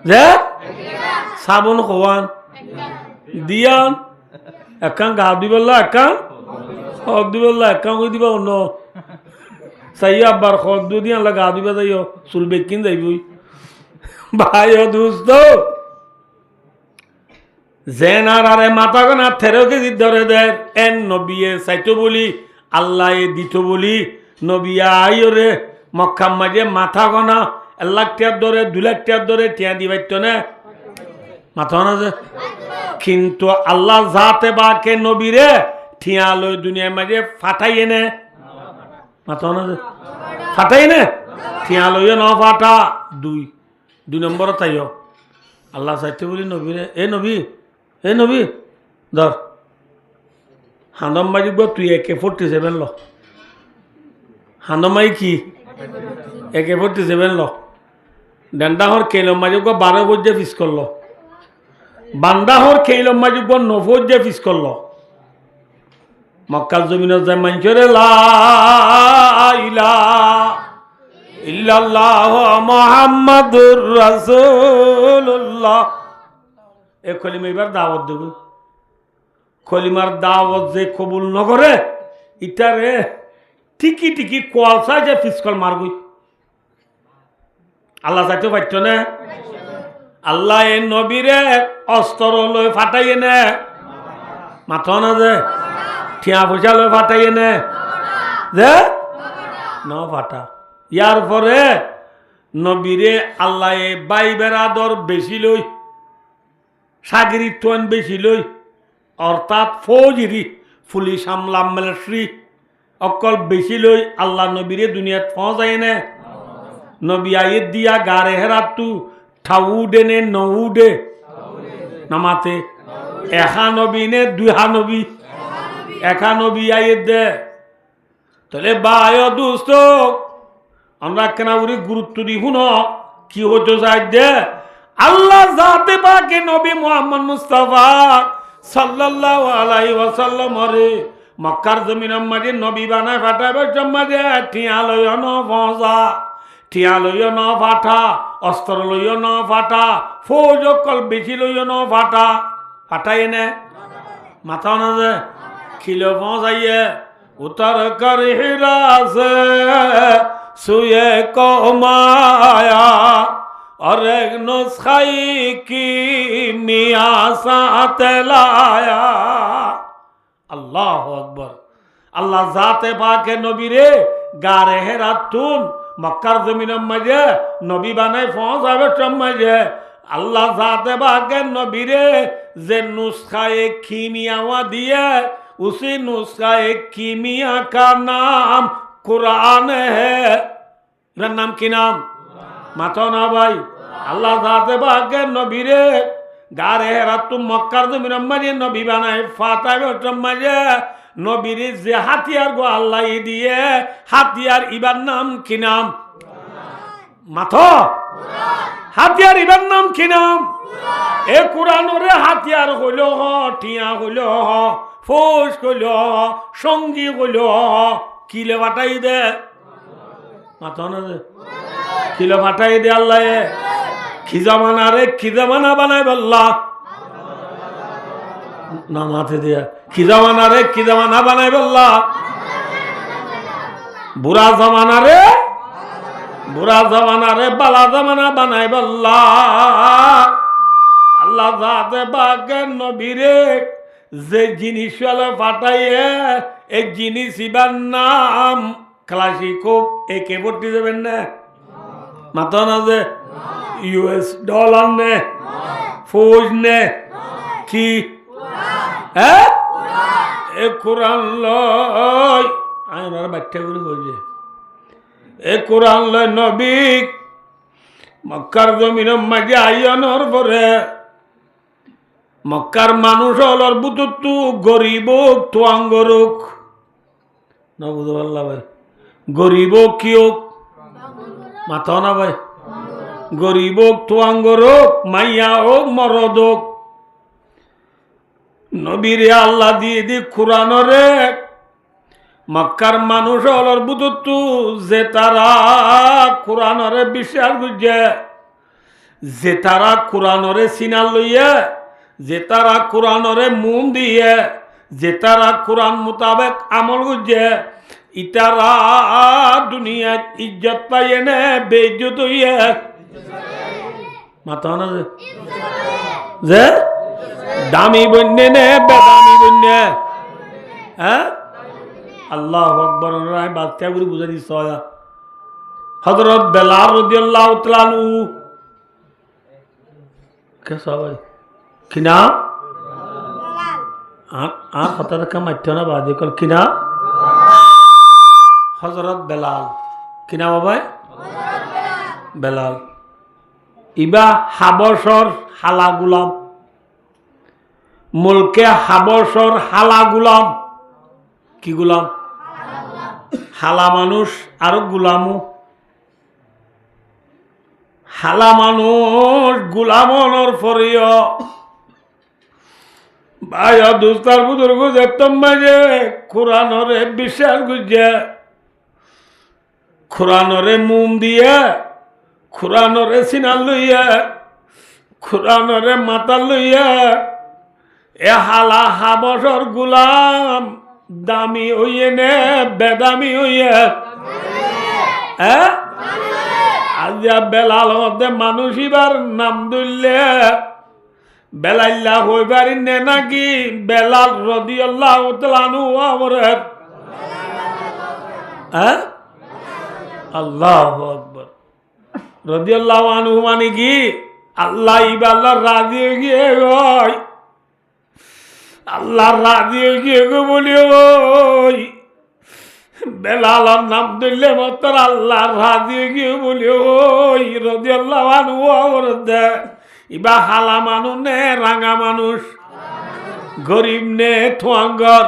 যে সাবন খোয়ান দিয়ান একান গা দিবল্লা একান হক দিবল্লা একান কই দিবা অন্য সাইয়া আবার হক দুদিন আল্লাহ গা দিবা যাইও চুল বেকিন যাইবই ভাই ও দোস্ত জেনার আরে মাথা গোনা 13 কেজি ধরে দেয় এন নবিয়ে চাইতো বলি আল্লাহ দিত বলি নবিয়া আইরে মক্কা মাঝে মাথা গোনা 1 লাখ টাকা ধরে 2 লাখ টাকা ধরে টিয়া দিবাইতো না মাথা না যে কিন্তু আল্লাহ জাতে বাকে নবীরে ঠিয়া লই দুনিয়ার মাঝে ফাটাইয়ে নে মাথা না যে ফাটাই নে ঠিয়া লইও ন ফাটা 2 নম্বর তাইও আল্লাহ চাইতে বলি নবীরে এ নবী ধর হান্দম মাঝি তুই AK-47 ল হান্দম মাই কি AK-47 ল ডেন্ডাহর কেলম মাঝি 12 বজে ফিস করলো বান্দাহর কেলম মাঝি 9 বজে ফিস করলো মক্কার জমিনের যায় মানুষরে লা ইলাহা ইল্লাল্লাহ মুহাম্মাদুর রাসূলুল্লাহ এ কলিমা এবার দাওয়াত দেব কলিমার দাওয়াত যে কবুল নগরে ইটারে টিকি কোয়ালসা যে ফিসকল মারবই আল্লাহ চাইতে পারত না আল্লাহ এই নবীরে অস্ত্র লই ফাটাইয়ে নে মাথা না যে ঠিয়া পয়সা লই ফাটাইয়ে নে যে ন ফাটা ইয়ার পরে নবীরে আল্লাহ বাই বেড়াদর বেশি লই সাগরিত বেশি লই অর্থাৎ ফৌজিরি পুলিশ আমলা মিলিটারি অকল বেশি লই আল্লাহ নবীরে দুনিয়াত পৌঁছাই নে নবী আইয়ে দিয়া গারে হেরাতু ঠাউডে নে নউডে নামাতে একা নবী নে দুহা নবী একা নবী আইয়ে দে তাহলে বায় দোস্ত আমরা কেনা উড়ি গুরুত্ব দি শুন কি হতে চাই দে আল্লাহ জাতে পাকে নবী মুহাম্মদ মুস্তাফা সাল্লাল্লাহু আলাইহি ওয়াসাল্লাম রে মক্কার জমিনের মাঝে নবী বানায় ফাটাবে জম্মাজে টিয়া লইও ন ফজা টিয়া লইও ন ফাটা অস্ত্র লইও ন ফাটা ফৌজ কল বেশি লইও ন ফাটা ফাটাই নে মাথা না যে খিলো ফজাইয়ে উতর কর হিরাসে সুয়ে কমায়া और एक नुस्खाई की मियाँ साथ लाया अल्लाह अकबर अल्लाह जाते पाके नबी रे गारे हेरातुन मक्कार जमीन मजे नबी बनाए फौज आवे मजे अल्लाह जाते पाके नबी रे जे नुस्खा एक कीमिया दिए उसी नुस्खा एक कीमिया का नाम कुरान है नाम की नाम মাথা না ভাই আল্লাহ যাতে ভাগ্যের নবীরে গারে হেরাত মক্কার জমিন মাঝে নবী বানায় ফাটাবে মাঝে নবীরে যে হাতিয়ার গো আল্লাহ দিয়ে হাতিয়ার ইবার নাম কি নাম মাথা হাতিয়ার ইবার নাম কি নাম এ কোরআনরে হাতিয়ার হইল হ টিয়া হইল হ ফৌজ হইল সঙ্গী হইল কিলে বাটাই দে মাথা না দে কিলো ফাটাই দে আল্লাহ খিজামানা রে খিজামানা বানাই বল্লা না মাথে দিয়া খিজামানা রে খিজামানা বানাই বল্লা বুড়া জামানা রে বালা জামানা বানাই বল্লা আল্লাহ যাতে বাগের নবীরে যে জিনিস ফাটাইয়ে এই জিনিস ইবার নাম ক্লাসিকো একে ভর্তি দেবেন না মাথা না যে ইউএস ডলার নে ফৌজ নে কি হ্যাঁ এ কোরআন লয় আমার বাচ্চা করে বলছে এ কোরআন লয় নবী মক্কার জমিনের মাঝে আইয়ানোর পরে মক্কার মানুষ হলর বুতুত্তু গরিব তোয়াঙ্গরুক না বুঝতে পারলা ভাই গরিব কি হোক মাথা না ভাই গরিব হোক তোয়াঙ্গর হোক মাইয়া হোক মরদ হোক নবীরে আল্লাহ দিয়ে দি কোরআনরে মক্কার মানুষ হলর বুতুত্তু যে তারা কোরআনরে বিশ্বাস বুঝে যে তারা কোরআনরে সিনা লইয়া যে তারা কোরআনরে মন দিয়ে যে তারা কোরআন মোতাবেক আমল বুঝে ইতারা দুনিয়া ইজ্জত পাইয়ে নে বেইজ্জত হইয়া মাথা না যে দামি বন্যে নে বেদামি বন্যে হ্যাঁ আল্লাহ আকবার রায় বাচ্চা করে বুঝে দিস হযরত বেলাল রাদিয়াল্লাহু তাআলা আনহু কে সবাই কিনা আর কথা দেখা মাইতো না বাজে কল কিনা হযরত বেলাল কিনা বাবাই বেলাল ইবা হাবশর হালা গুলাম মুলকে হাবশর হালা গুলাম কি গুলাম হালা মানুষ আর গুলামও হালা মানুষ গুলামর ফরিয় ভাই দুস্তার বুজুর্গ যেতম মাঝে কোরআনরে বিশ্বাস গুজে কোরআনরে মুম দিয়ে কোরআনরে সিনা লইয়া কোরআনরে মাথা লইয়া এ হালা হাবশর গুলাম দামি হইয়ে নে বেদামি হইয়ে হ্যাঁ আর আজিয়া বেলাল মধ্যে মানুষ এবার নাম ধরলে বেলাইল্লা হই পারি নে নাকি বেলাল রাদিয়াল্লাহু তাআলা আনহু আমরের আল্লাহু আকবার রাদিয়াল্লাহু আনহু মানে কি আল্লাহ ইবাল্লাহ রাজি হয়ে গিয়ে গই আল্লাহ রাজি হয়ে গিয়ে গো বলি ওই বেলালর নাম ধরলে মত আল্লাহ রাজি হয়ে গিয়ে বলি ওই রাদিয়াল্লাহু আনহু আমরের দে ইবা হালা মানুষ নে রাঙা মানুষ গরিব নে থোয়াঙ্গর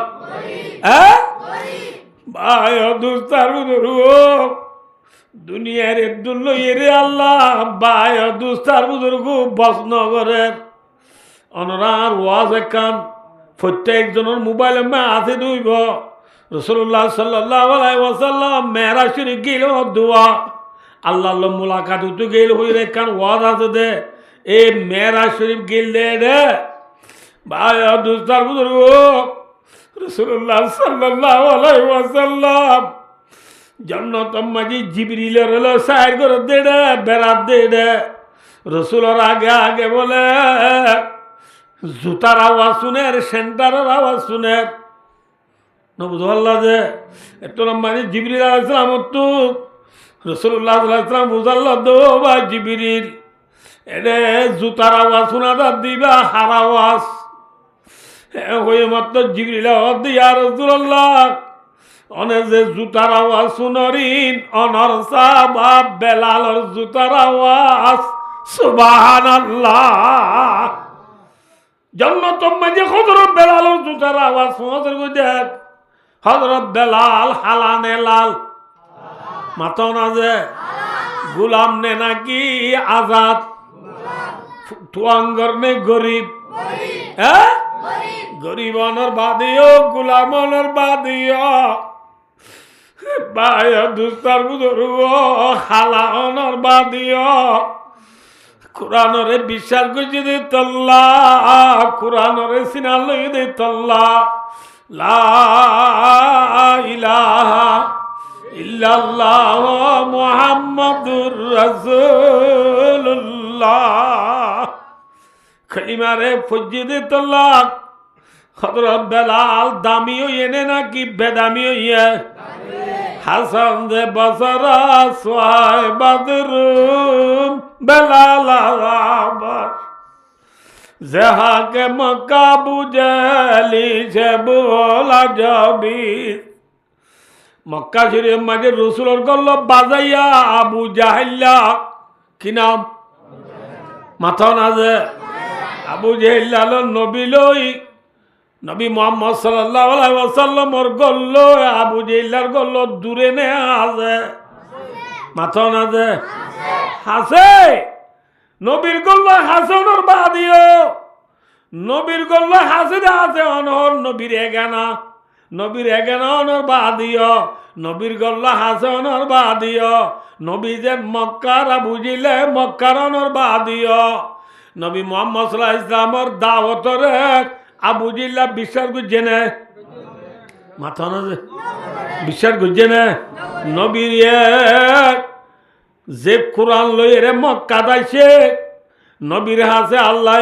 ভাই দুস্তার বুজুর্গ দুনিয়ার একদুল এরে আল্লাহ ভাই দুস্তার বুজুর্গ বসনগরের অনরার ওয়াজ একান প্রত্যেকজনের মোবাইলে মা আছে দুইব রাসূলুল্লাহ সাল্লাল্লাহু আলাইহি ওয়াসাল্লাম মেরাজ শরীফ গেল দোয়া আল্লাহর মুলাকাত উঠে গেল হইরে একান ওয়াজ আছে দে এই মেরাজ শরীফ গেল দে ভাই দুস্তার বুজুর্গ রাসূলুল্লাহ সাল্লাল্লাহু আলাইহি ওয়াসাল্লাম জান্নাত মাঝি জিবরিলের হলো সাইর করে দেড়ে বেড়াত দেড়ে রসুলের আগে আগে বলে জুতার আওয়াজ শুনের সেন্টারের আওয়াজ শুনের বুঝল্লা যে একটু মানে জিবরিল আলাইহিস সালাম তো রাসূলুল্লাহ সাল্লাল্লাহু আলাইহি ওয়াসাল্লাম বুঝাল্লা দো বা জিবরিল এরে জুতার আওয়াজ শোনা দিবা হার আওয়াজ হয়ে মাত্র জিবরিল আওয়াজ দিয়া রাসূলুল্লাহ অনেক যে জুতার আওয়াজ শুনরিন অনর সাহাব বেলালর জুতার আওয়াজ সুবহানাল্লাহ জান্নাত মাঝে হযরত বেলালর জুতার আওয়াজ শুনতে দেখ হযরত বেলাল হালানে লাল মাতো না যে গোলাম নে নাকি আজাদ তুয়াঙ্গর নে গরিব গরিব অনর বাদিও গোলাম অনর বাদিও ভাই দুস্তার বুজুর্গ হালা অনর বাদিও কোরআনরে বিশ্বাস করছি দে তল্লা কোরআনরে সিনা লই দে তল্লা লা ইলাহা ইল্লাল্লাহ মুহাম্মাদুর রাসূলুল্লাহ কলিমারে ফজি দে তল্লা হযরত বেলাল দামি হইয়ে নাকি বেদামি হইয়ে হাসান দে বসরা সোয় বদরুম বেলাল আবার যাহাকে মক্কা বুঝালি সে বলা যাবি মক্কা শরীফ মাঝে রসুলের গল্ল বাজাইয়া আবু জাহিল্লা কি নাম মাথা না যে আবু জাহিল্লা নবী লই নবী মুহাম্মদ সাল্লাল্লাহু আলাইহি ওয়াসাল্লামর গল্ল আবু জাহিল্লার গল্ল দূরে নে আছে মাথা না যে হাসে নবীর গল্ল হাসনের বাদিও নবীর গল্ল হাসে আছে অনর নবীর এগানা অনর বাদিও নবীর গল্ল হাসনের বাদিও নবী যে মক্কার বুঝিলে মক্কার অনর বাদিও নবী মুহাম্মদ সাল্লাল্লাহু আলাইহি ওয়াসাল্লামর দাওয়াতরে আবু জিল্লা বিশ্বাস করছে না মাথা না যে বিশ্বাস করছে না নবীর যে কোরআন লই রে মক্কা দাইছে নবীর হাসে আল্লাহ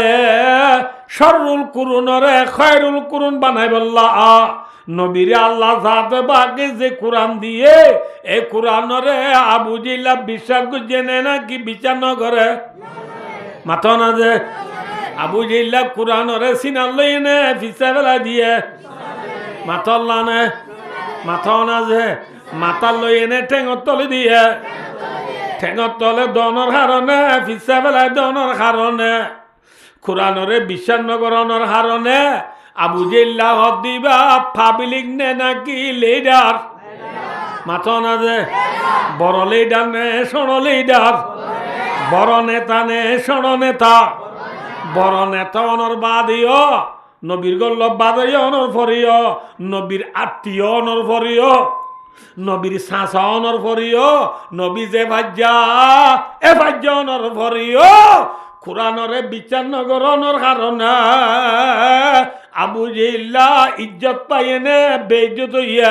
শররুল কুরুনরে খায়রুল কুরুন বানাই বললা নবীরে আল্লাহ সাথে বাকি যে কোরআন দিয়ে এই কোরআনরে আবু জিল্লা বিশ্বাস করছে না কি বিচার ন করে মাথা না যে আবু জিল্লা কোরআনরে সিনাল লই নে ফিসা বেলা দিয়ে মাথল্লা নে মাথা না যে মাথা লই এনে ঠেঙর তলে দিয়ে ঠেঙর তলে দনের কারণে ফিসা বেলা দনের কারণে কোরআনরে বিশ্বাস নগরণের কারণে আবু জিল্লা হদ দিবা পাবলিক নে নাকি লিডার মাথা না যে বড় লিডার নে সড় লিডার বড় নেতা নে সড় নেতা বড় নেতা অনর বাদিও নবীর গল্ল বাদাই অনর ফরিও নবীর আত্মীয় অনর ফরিও নবীর শাসা অনর ফরিও নবী যে ভাজ্যা এ ভাজ্যা অনর ফরিও কোরআনরে বিচার নগর অনর কারণে আবু জিল্লা ইজ্জত পাইয়ে নে বেইজ্জত হইয়া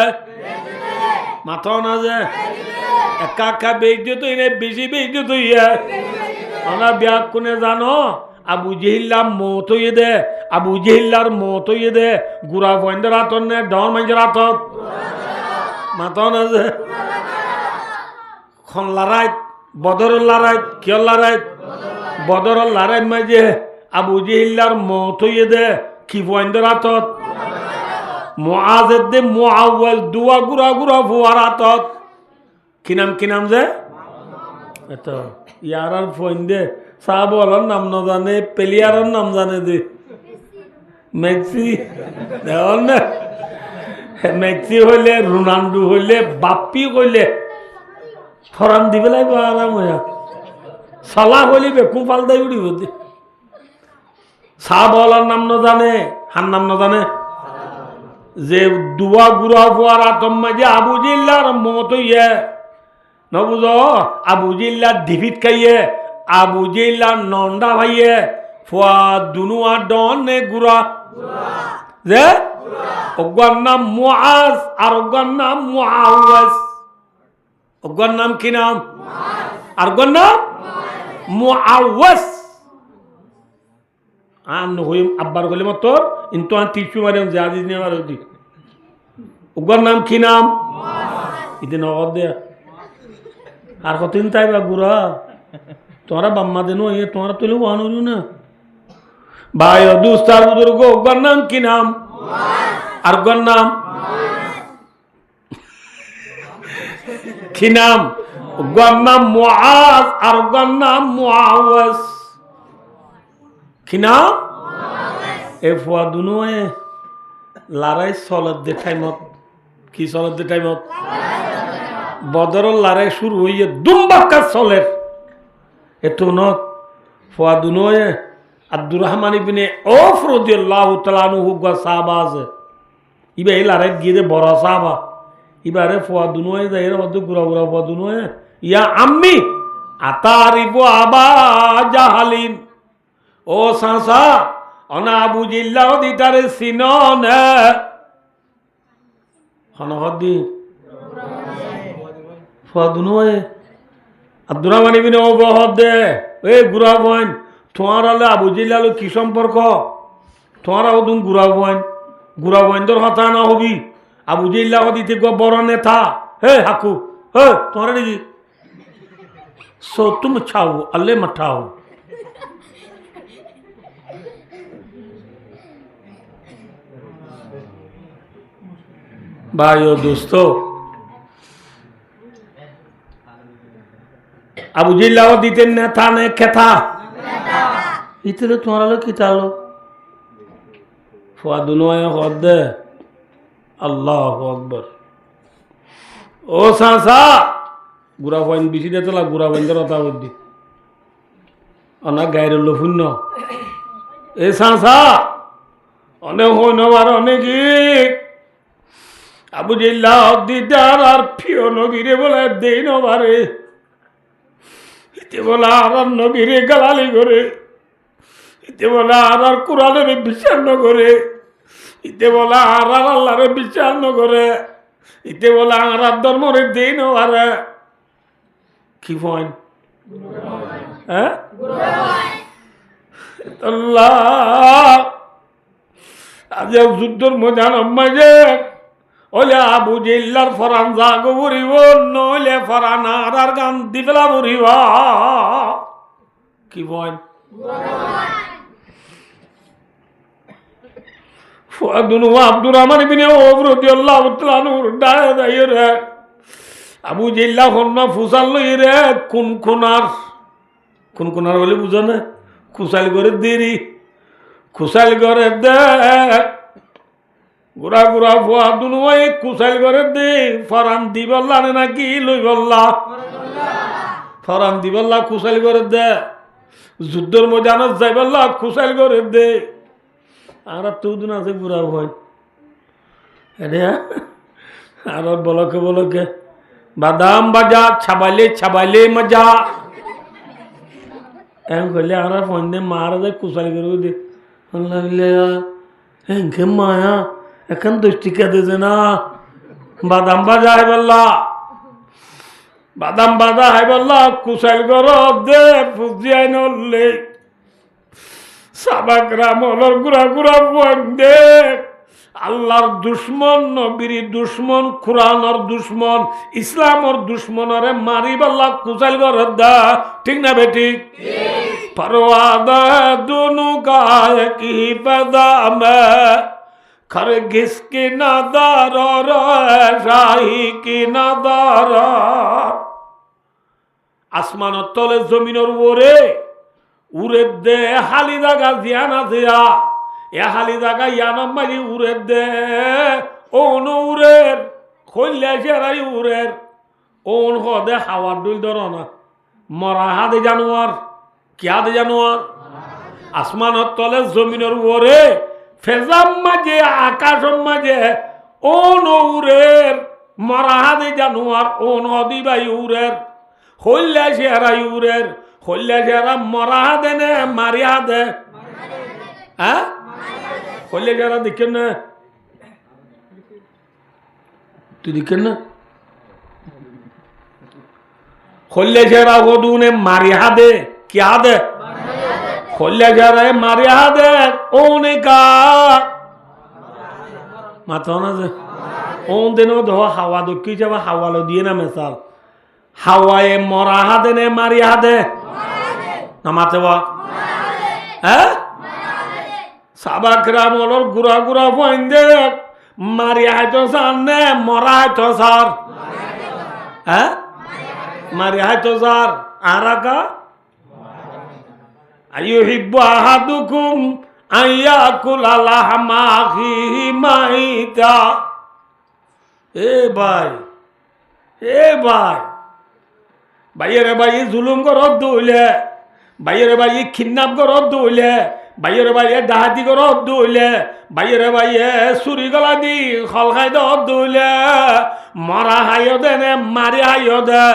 মাথা না যে একা একা বেইজ্জত হইলে বেশি বেইজ্জত হইয়া আমরা ব্যাগ কোনে জানো আবু জেহিল্লার মত হইয়ে দে আবু জেহিল্লার মত হইয়ে দে গুড়া বন্ধের হাতত নে ডর মানুষের হাতত মাতন আছে খন লড়াইত বদরের লড়াইত কিয় লড়াইত বদরের লড়াইত মাঝে আবু জেহিল্লার মত হইয়ে দে কি বন্ধের হাতত মুআজের দে মুআওয়াজ দুয়া গুড়া গুড়া ফুয়ার হাতত কি নাম যে এতো ইয়ার আর ফোন দে সাহাবলার নাম না জানে প্লেয়ারের নাম জানে দে মেক্সি দেওয়ার না মেক্সি হইলে রোনাল্ডো হইলে বাপ্পি হইলে ফরান দিবে লাগবে আরাম হইয়া সালা হইলে বেকুম পাল্টাই উড়িব দে সাহাবলার নাম না জানে হার নাম না জানে যে দুয়া গুড়া ফুয়ার আতম মাঝে আবু জিল্লার মত ইয়ে নবুজ আবু জিল্লার ডিভিট খাইয়ে আবু জিল্লার নন্ডা ভাইয়ে ফুয়া দুনুয়া ডন নে গুড়া যে অজ্ঞার নাম মুআজ আর অজ্ঞার নাম মুআওয়াজ অজ্ঞার নাম কি নাম আর অজ্ঞার নাম মুআওয়াজ আন হইম আব্বার গলে মতো ইন্তু আন টিপু মারে জাদি নে মারে দি অজ্ঞার নাম কি নাম ইতে নগদ দে আর কতদিন তাইবা গুড়া তোরা বাম্মা দেনো এ তোরা তুলে ওয়ানুরু না ভাই দুস্তার বুজুর্গ অজ্ঞার নাম কি নাম আর অজ্ঞার নাম কি নাম অজ্ঞার নাম মুআজ আর অজ্ঞার নাম মুআওয়াজ কি নাম এ ফুয়া দুনো এ লড়াই চলত দে টাইমত কি চলত দে টাইমত বদরের লড়াই শুরু হইয়ে দুম্বাক্কা চলের এত নত ফুয়া দুনো এ আব্দুর রহমান ইবনে আওফ রাদিয়াল্লাহু তাআলা আনহু গা সাহাবা আছে ইবা এই লড়াই গিয়ে বড় সাহাবা ইবারে ফুয়া দুনো এ যাইরা মধ্যে গুড়া গুড়া ফুয়া দুনো এ ইয়া আম্মি আতারিফু আবা জাহালিন ও সাসা অনা আবু জিল্লাহ দিতারে সিনন হনহদি ফাদুনওয়ে আব্দুর রহমান ইবনে আওফ দে এ গুড়া বইন তোমার আলে আবু জিল্লাহ কি সম্পর্ক তোমার ওদুন গুড়া বইন তোর হতা না হবি আবু জিল্লাহ দিতে গো বড় নেতা হে হাকু হে তোমার দেখি সো তুম ছাও আল্লে মঠাও ভাই ও দোস্ত আবু জিল্লাহ দিতেন নেতা নে খেতা ইতরে তোমার আলো কি তালো ফাদুনওয়ে হদে আল্লাহু আকবার ও সাসা গুড়া ফাইন বিসি দে তোলা গুড়া ফাইন দরতা হদ্দি অনা গায়রে লফুন্ন এ সাসা অনেক হইন আর অনেকি আবু জিল্লাহ দিদার আর প্রিয় নবীরে বলে দেই নবারে ইতে বলা আর নবীরে গালালি করে ইতে বলা আর কোরআনের বিচার ন করে ইতে বলা আর আল্লাহরে বিচার ন করে ইতে বলা আর ধর্মরে দেই নবারে কি পয়েন্ট হ্যাঁ আল্লাহ আজ যুদ্ধর ময়দান মাঝে ওলে আবু জিল্লার ফরান জাগো বুড়িব নইলে ফরান আর গান দিবেলা বুড়িব কি বল ফুয়াদুন আব্দুর রহমান ইবনে আওফ রাদিয়াল্লাহু তাআলা আনহু দায় দায় রে আবু জিল্লাহ হন্না ফুসাল লই রে কোন কোনার বলে বুঝো না কুসাল করে দেরি কুসাল করে দে গুড়া গুড়া ফুয়া দুনুয়াই কুসাইল করে দে ফরান দিবল্লা নাকি লই বললা ফরান দিবল্লা কুসাইল করে দে যুদ্ধের ময়দানত যাই বললা কুসাইল করে দে আর তুদিন আছে গুড়া ভয় আরে আর বলকে বাদাম বাজা ছাবাইলে মজা এম কইলে আর ফোন দে মারা যায় কুসাইল করে দে আল্লাহ মায়া এখন 10 টিকা দিয়েছে না বাদাম বাজায় বললা বাদাম বাদা হাই বললা কুশাইল গর দে ফুজিয়াই নলে সাবাকরা মলর গুড়া গুড়া ফুয়ান দে আল্লাহর দুশ্মন নবীর দুশ্মন কুরআনের দুশ্মন ইসলামর দুশ্মনরে মারি বললা কুশাইল গর দা ঠিক না বেঠিক परवादा दोनों का एक ही पैदाम खरगिस की नादार और शाही की नादार आसमान तले जमीन और ओरे उरे दे हाली दागा जियाना दिया या हाली दागा याना मरी उरे दे ओन उरेर खोले शेराई उरेर ओन हो दे हवा डुल दरोना मरा हादे जानवर क्या दे जानवर आसमान तले जमीन ओरे फेजाम माजे आकाश माजे ओ नौरेर मराहा दे जानवर ओ नदी बाई उरेर होल्ला शेरा उरेर होल्ला शेरा मराहा दे ने मारिया दे हाँ होल्ला शेरा दिखे ना तू दिखे ना होल्ला शेरा वो दूने मारिया दे क्या दे खोले जा रहे मारिया दे ओने का मातो ना से ओन दिनों दो हवा दो की जब हवा लो दिए ना मिसाल हवाए मराहा दे ने मारिया दे ना माते वो हैं साबा कराम और गुरा गुरा फंदे मारिया है तो सामने मरा है तो सार हैं मारिया है तो सार आरा का अयुहिब्बु अहादुकुम अन याकुला लहमा अखीहि माइता ए भाई भाईरे भाई जुलुम करो दुले भाईरे भाई किडनैप करो दुले भाईरे भाई डाहाती करो दुले भाईरे भाई सुरी गला दी खलखाई दो दुले मरा हायो दे ने मारी हायो दे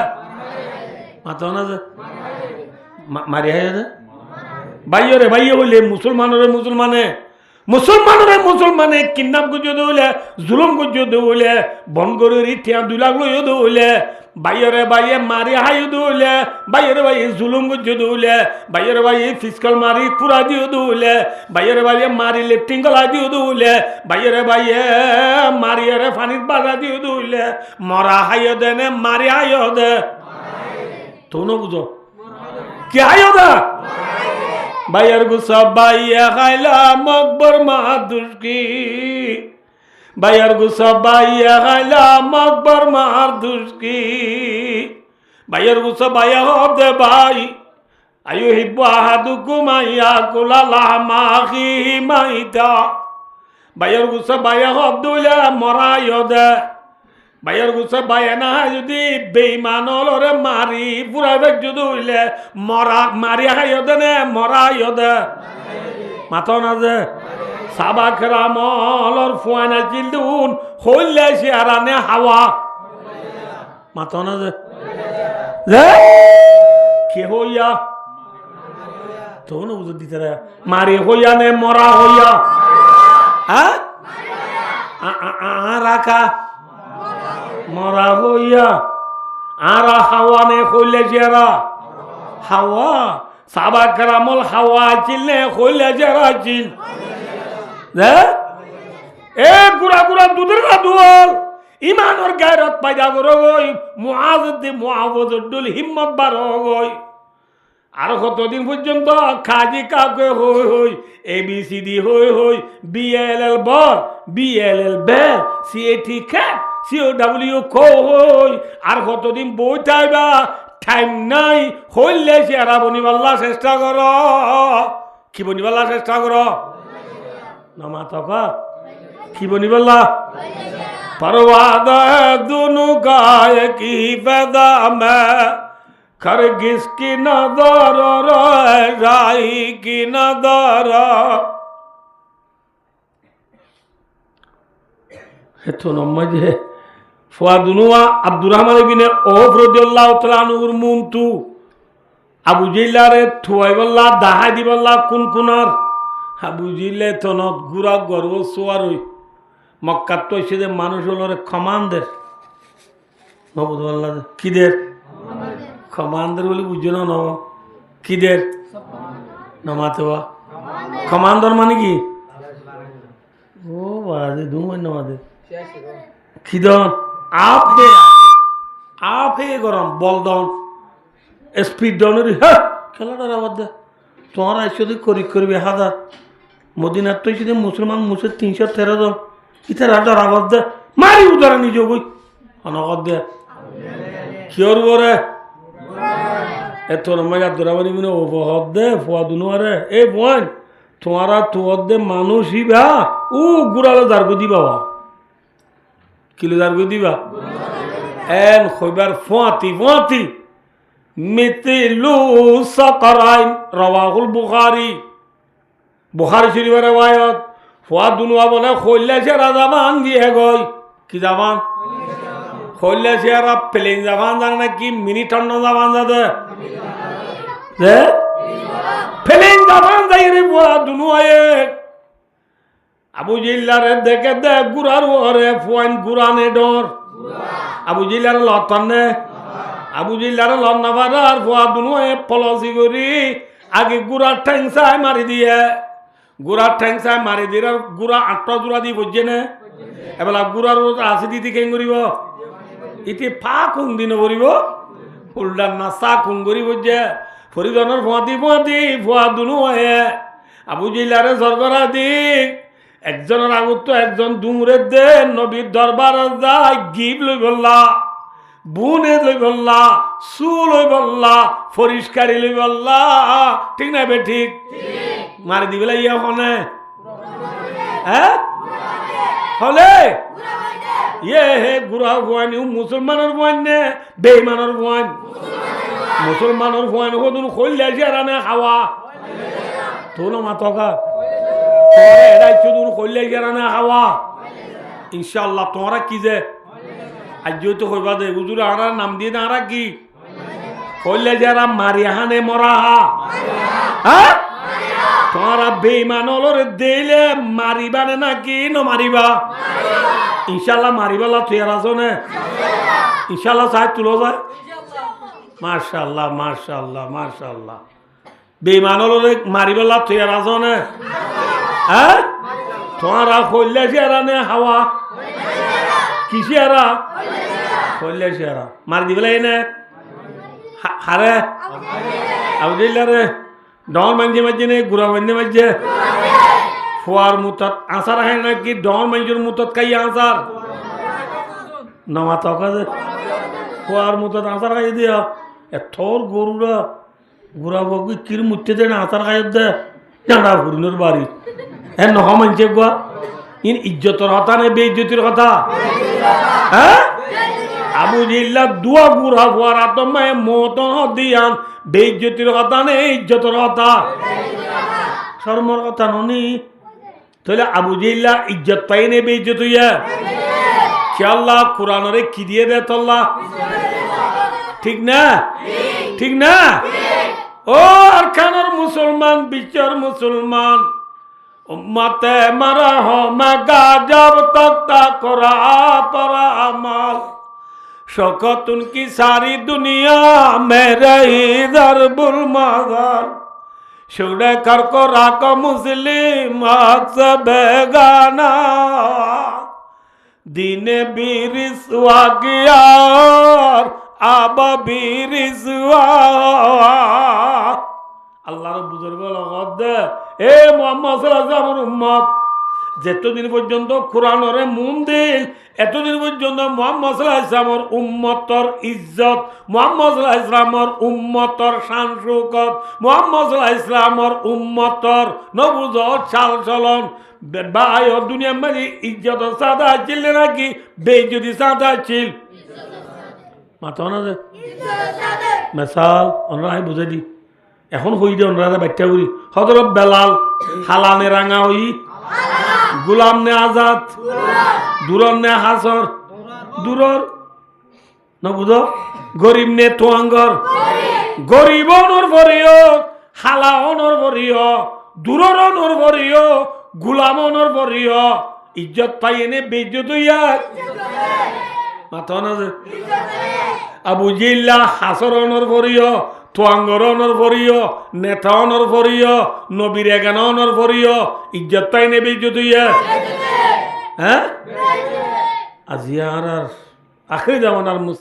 मातो ना जे मारी हायो दे भाइयों रे भाइयों बोले मुसलमानों रे मुसलमाने किन्नप को जो बोले जुलम को जो बोले बंगोरे रिठिया दुलागलो यो बोले भाइयों रे भाई मारी हाय बोले भाइयों रे भाई जुलम को जो बोले भाइयों रे भाई फिजिकल मारी पूरा जो बोले भाइयों रे भाई मारी लिफ्टिंग कला जो बोले भाइयों रे भाई मारी रे फानी बाजा जो बोले मरा हाय दे ने मारी हाय दे तो न बुझो क्या हाय दे बायर गुस्सा बाइया खाइला मकबर मादुष्की बायर गुस्सा बाइया खाइला मकबर मादुष्की बायर गुस्सा बाइया होते भाई अयुहिब्बु अहादुकुम अन याकुला लहमा अखीहि माइता बायर गुस्सा बाइया होते मरा योदे बायर गुस्सा बाइया ना जुदी बेईमानों लोरे मारी पूरा वेक जुदू इले मरा मारिया है योदे ने मरा योदे मातो ना जे साबा करामोल और फुआना चिल्डून होल्ले शेरा ने हवा मातो ना जे क्या होया तो ना उसे दिखता है मारी होया ने मरा होया हाँ राका मरा होया आरा हवा ने खोले जरा हवा साबा करामल हवा चिल ने खोले जरा चिल ए गुरा गुरा दूधर का दुआर ईमान और गैरत पैदा करो गई मुआवज़तुल हिम्मत बारो गई आरो কতদিন পর্যন্ত খাজি কাকে হই হই এবিসিডি হই হই বিএলএল বল বিএলএল বেল সিএটি ক্যাপ সিওডব্লিউ কো হই আর কতদিন বই চাইবা টাইম নাই হইলে চেহারা বনিবাল্লা চেষ্টা কর কি বনিবাল্লা চেষ্টা কর না মাতকা কি বনিবাল্লা परवादा दोनों का एक ही पैदा में खरगिस की नजर राही की नजर तो नम्मजे फुआदुनुआ अब्दुर्रहमान बिन औफ रदियल्लाहु तआला अन्हुर मुंतु আবু জিল্লারে থুয়াইবল্লা দাহাই দিবল্লা কোন কোনার আবু জিল্লে তনত গুড়া গর্ব সোয়ারই মক্কাত তো এসে মানুষ হলো কমান্ডার নবুদুল্লাহ কিদের কমান্ডার বলে বুঝছো না ন কিদের নমাতে বা কমান্ডার মানে কি ও বাজে দুমন নমাতে খিদন আপে গরম বলদন স্পিড ডাউনের হ্যাঁ খেলাটার আবার দে তোমার আইসি করি করবি হাজার মদিনার তো এসে মুসলমান মুসের 313 জন ইতার হাজার আবার দে মারি উদারা নিজে বই অনগর দে কিয়র বরে এত রমাইয়া দৌড়াবানি মানে ওপহদ দে ফোয়া দুনুয়ারে এ বোন তোমারা তোর দে মানুষই বা ও গুড়ালে দার্গ দিবা কিলো দার্গ দিবা এন খৈবার ফোয়াতি মিতিলু সাকারাইন রাওয়াহুল বুখারী শরীফের রওয়ায়াত ফোয়া দুনুয়া বলে খৈলা সেরা জামান দিয়ে গই কি জামান খৈলা সেরা প্লেন জামান জান নাকি মিনি টন্ন জামান যাবে প্লেন জামান যাই রে ফোয়া দুনুয়ায়ে আবু জিল্লারে দেখে দে গুড়ার ওরে ফোয়ান গুড়ানে ডর আবু জিল্লার লতানে আবু জিল্লার লন্নাবার আর ফোয়া দুনুয়ায়ে পলসি করি আগে গুড়ার ঠ্যাংসায় মারি দিয়ে গুড়ার ঠ্যাংসায় মারি দিয়ে গুড়া 8টা জোড়া দিয়ে বুঝছে না এবেলা গুড়ার আসি দিদি কেন করিব ইতি ফা খুন দিন করিব ফুলডার নাচা খুন করি বুঝছে ফরিদনের ফোয়া দুনুয়ায়ে আবু জিল্লারে সরগরা দিক একজনের আগত তো একজন দুমরে দে নবীর দরবার যায় গিব লই বললা বুনে লই বললা সু লই বললা পরিষ্কারি লই বললা ঠিক না বে ঠিক মারি দিবেলা ইয়া হনে হ্যাঁ হলে ইয়ে হে গুড়া ভুয়ানি মুসলমানের ভুয়ান নে বেইমানের ভুয়ান মুসলমানের ভুয়ান হদুন খইলা জেরানে খাওয়া তোনো মাতকা এরাই শুধু খইলা জেরানে খাওয়া ইনশাআল্লাহ তোমরা কি যে আজ তো কইবা দে হুজুর আরা নাম দিয়ে না আরা কি কইলে যারা মারিয়াহানে মরাহা হ্যাঁ তোমরা বেঈমান হলরে দিলে মারিবানে নাকি ন মারিবা ইনশাআল্লাহ মারিবালা তুই রাজনে ইনশাআল্লাহ সাহেব তুলো যায় মাশাআল্লাহ মাশাআল্লাহ মাশাআল্লাহ বেঈমান হলরে মারিবালা তুই রাজনে হ্যাঁ তোমরা কইলে যারা নে হাওয়া কিসিয়ারা কইলে সিয়ারা মারি দিবেলা এনে হারে আবদিল্লারে ডন মাঞ্জে মাঝে নে গুড়া মাঞ্জে মাঝে ফোয়ার মুতত আসার হয় নাকি ডন মাঞ্জুর মুতত খাই আসার নমা তকাজে ফোয়ার মুতত আসার খাই দিয়া এথর গরুরা গুড়া বগি কির মুতে দে না আসার খাই দে জানা ঘুরিনোর বাড়ি হ্যাঁ নহ মানছে গোয়া ইন ইজ্জতর কথা নে বেইজ্জতির কথা হ্যাঁ আবু জিল্লা দুয়া গুড়া ফোয়ার আতমায় মত দিয়ান বেইজ্জতির কথা নে ইজ্জতর কথা শর্মর কথা ননি তাহলে আবু জিল্লা ইজ্জত পাই নে বেইজ্জত হইয়া কি আল্লাহ কোরআনরে কি দিয়ে দে তোল্লা ঠিক না ঠিক না ও আর খানার মুসলমান বিচার মুসলমান উম্মতে মারা হো মাগা জব তক তা করা পরা আমাল শকত উনকি সারি দুনিয়া মেরে দরবুল মাজার শুনে কর কো রাক মুসলিম আকসা বেগানা দিনে বিরিসওয়া গিয়ার আবা বিরিসওয়া আল্লাহর বুজুর্গ লগত দে এ মুহাম্মদ সাল্লাল্লাহু আলাইহি ওয়াসাল্লামের উম্মত যতদিন পর্যন্ত কোরআনরে মন দিল এতদিন পর্যন্ত মুহাম্মদ সাল্লাল্লাহু আলাইহি ওয়াসাল্লামের উম্মতর ইজ্জত মুহাম্মদ সাল্লাল্লাহু আলাইহি ওয়াসাল্লামের উম্মতর শান শৌকত মুহাম্মদ সাল্লাল্লাহু আলাইহি ওয়াসাল্লামের উম্মতর নবুজত চাল চলন ভাই ও দুনিয়া মাঝে ইজ্জত সাদা ছিল নাকি বেইজ্জতি সাদা ছিল মাথা না যে মেসাল অনরাই বুঝাই দি এখন হই দে অনরা বাচ্চা করি হযরত বেলাল হালানে রাঙা হই গোলাম নে আজাদ দূরর নে হাসর দূরর না বুঝো গরিব নে তোয়াঙ্গর গরিব অনর ভরিও হালা অনর ভরিও দূরর অনর ভরিও গোলাম অনর ভরিও ইজ্জত পাই এনে বেইজ্জত হইয়া মাথা না যে আবু জিল্লা হাসরণর ভরিয় তোয়াঙ্গরণর ভরিয় নেতাওনর ভরিয় নবীর এগানর ভরিয় ইজ্জত তাই নেবে ইজ্জত হ্যাঁ আজি আর আখেরি জামানার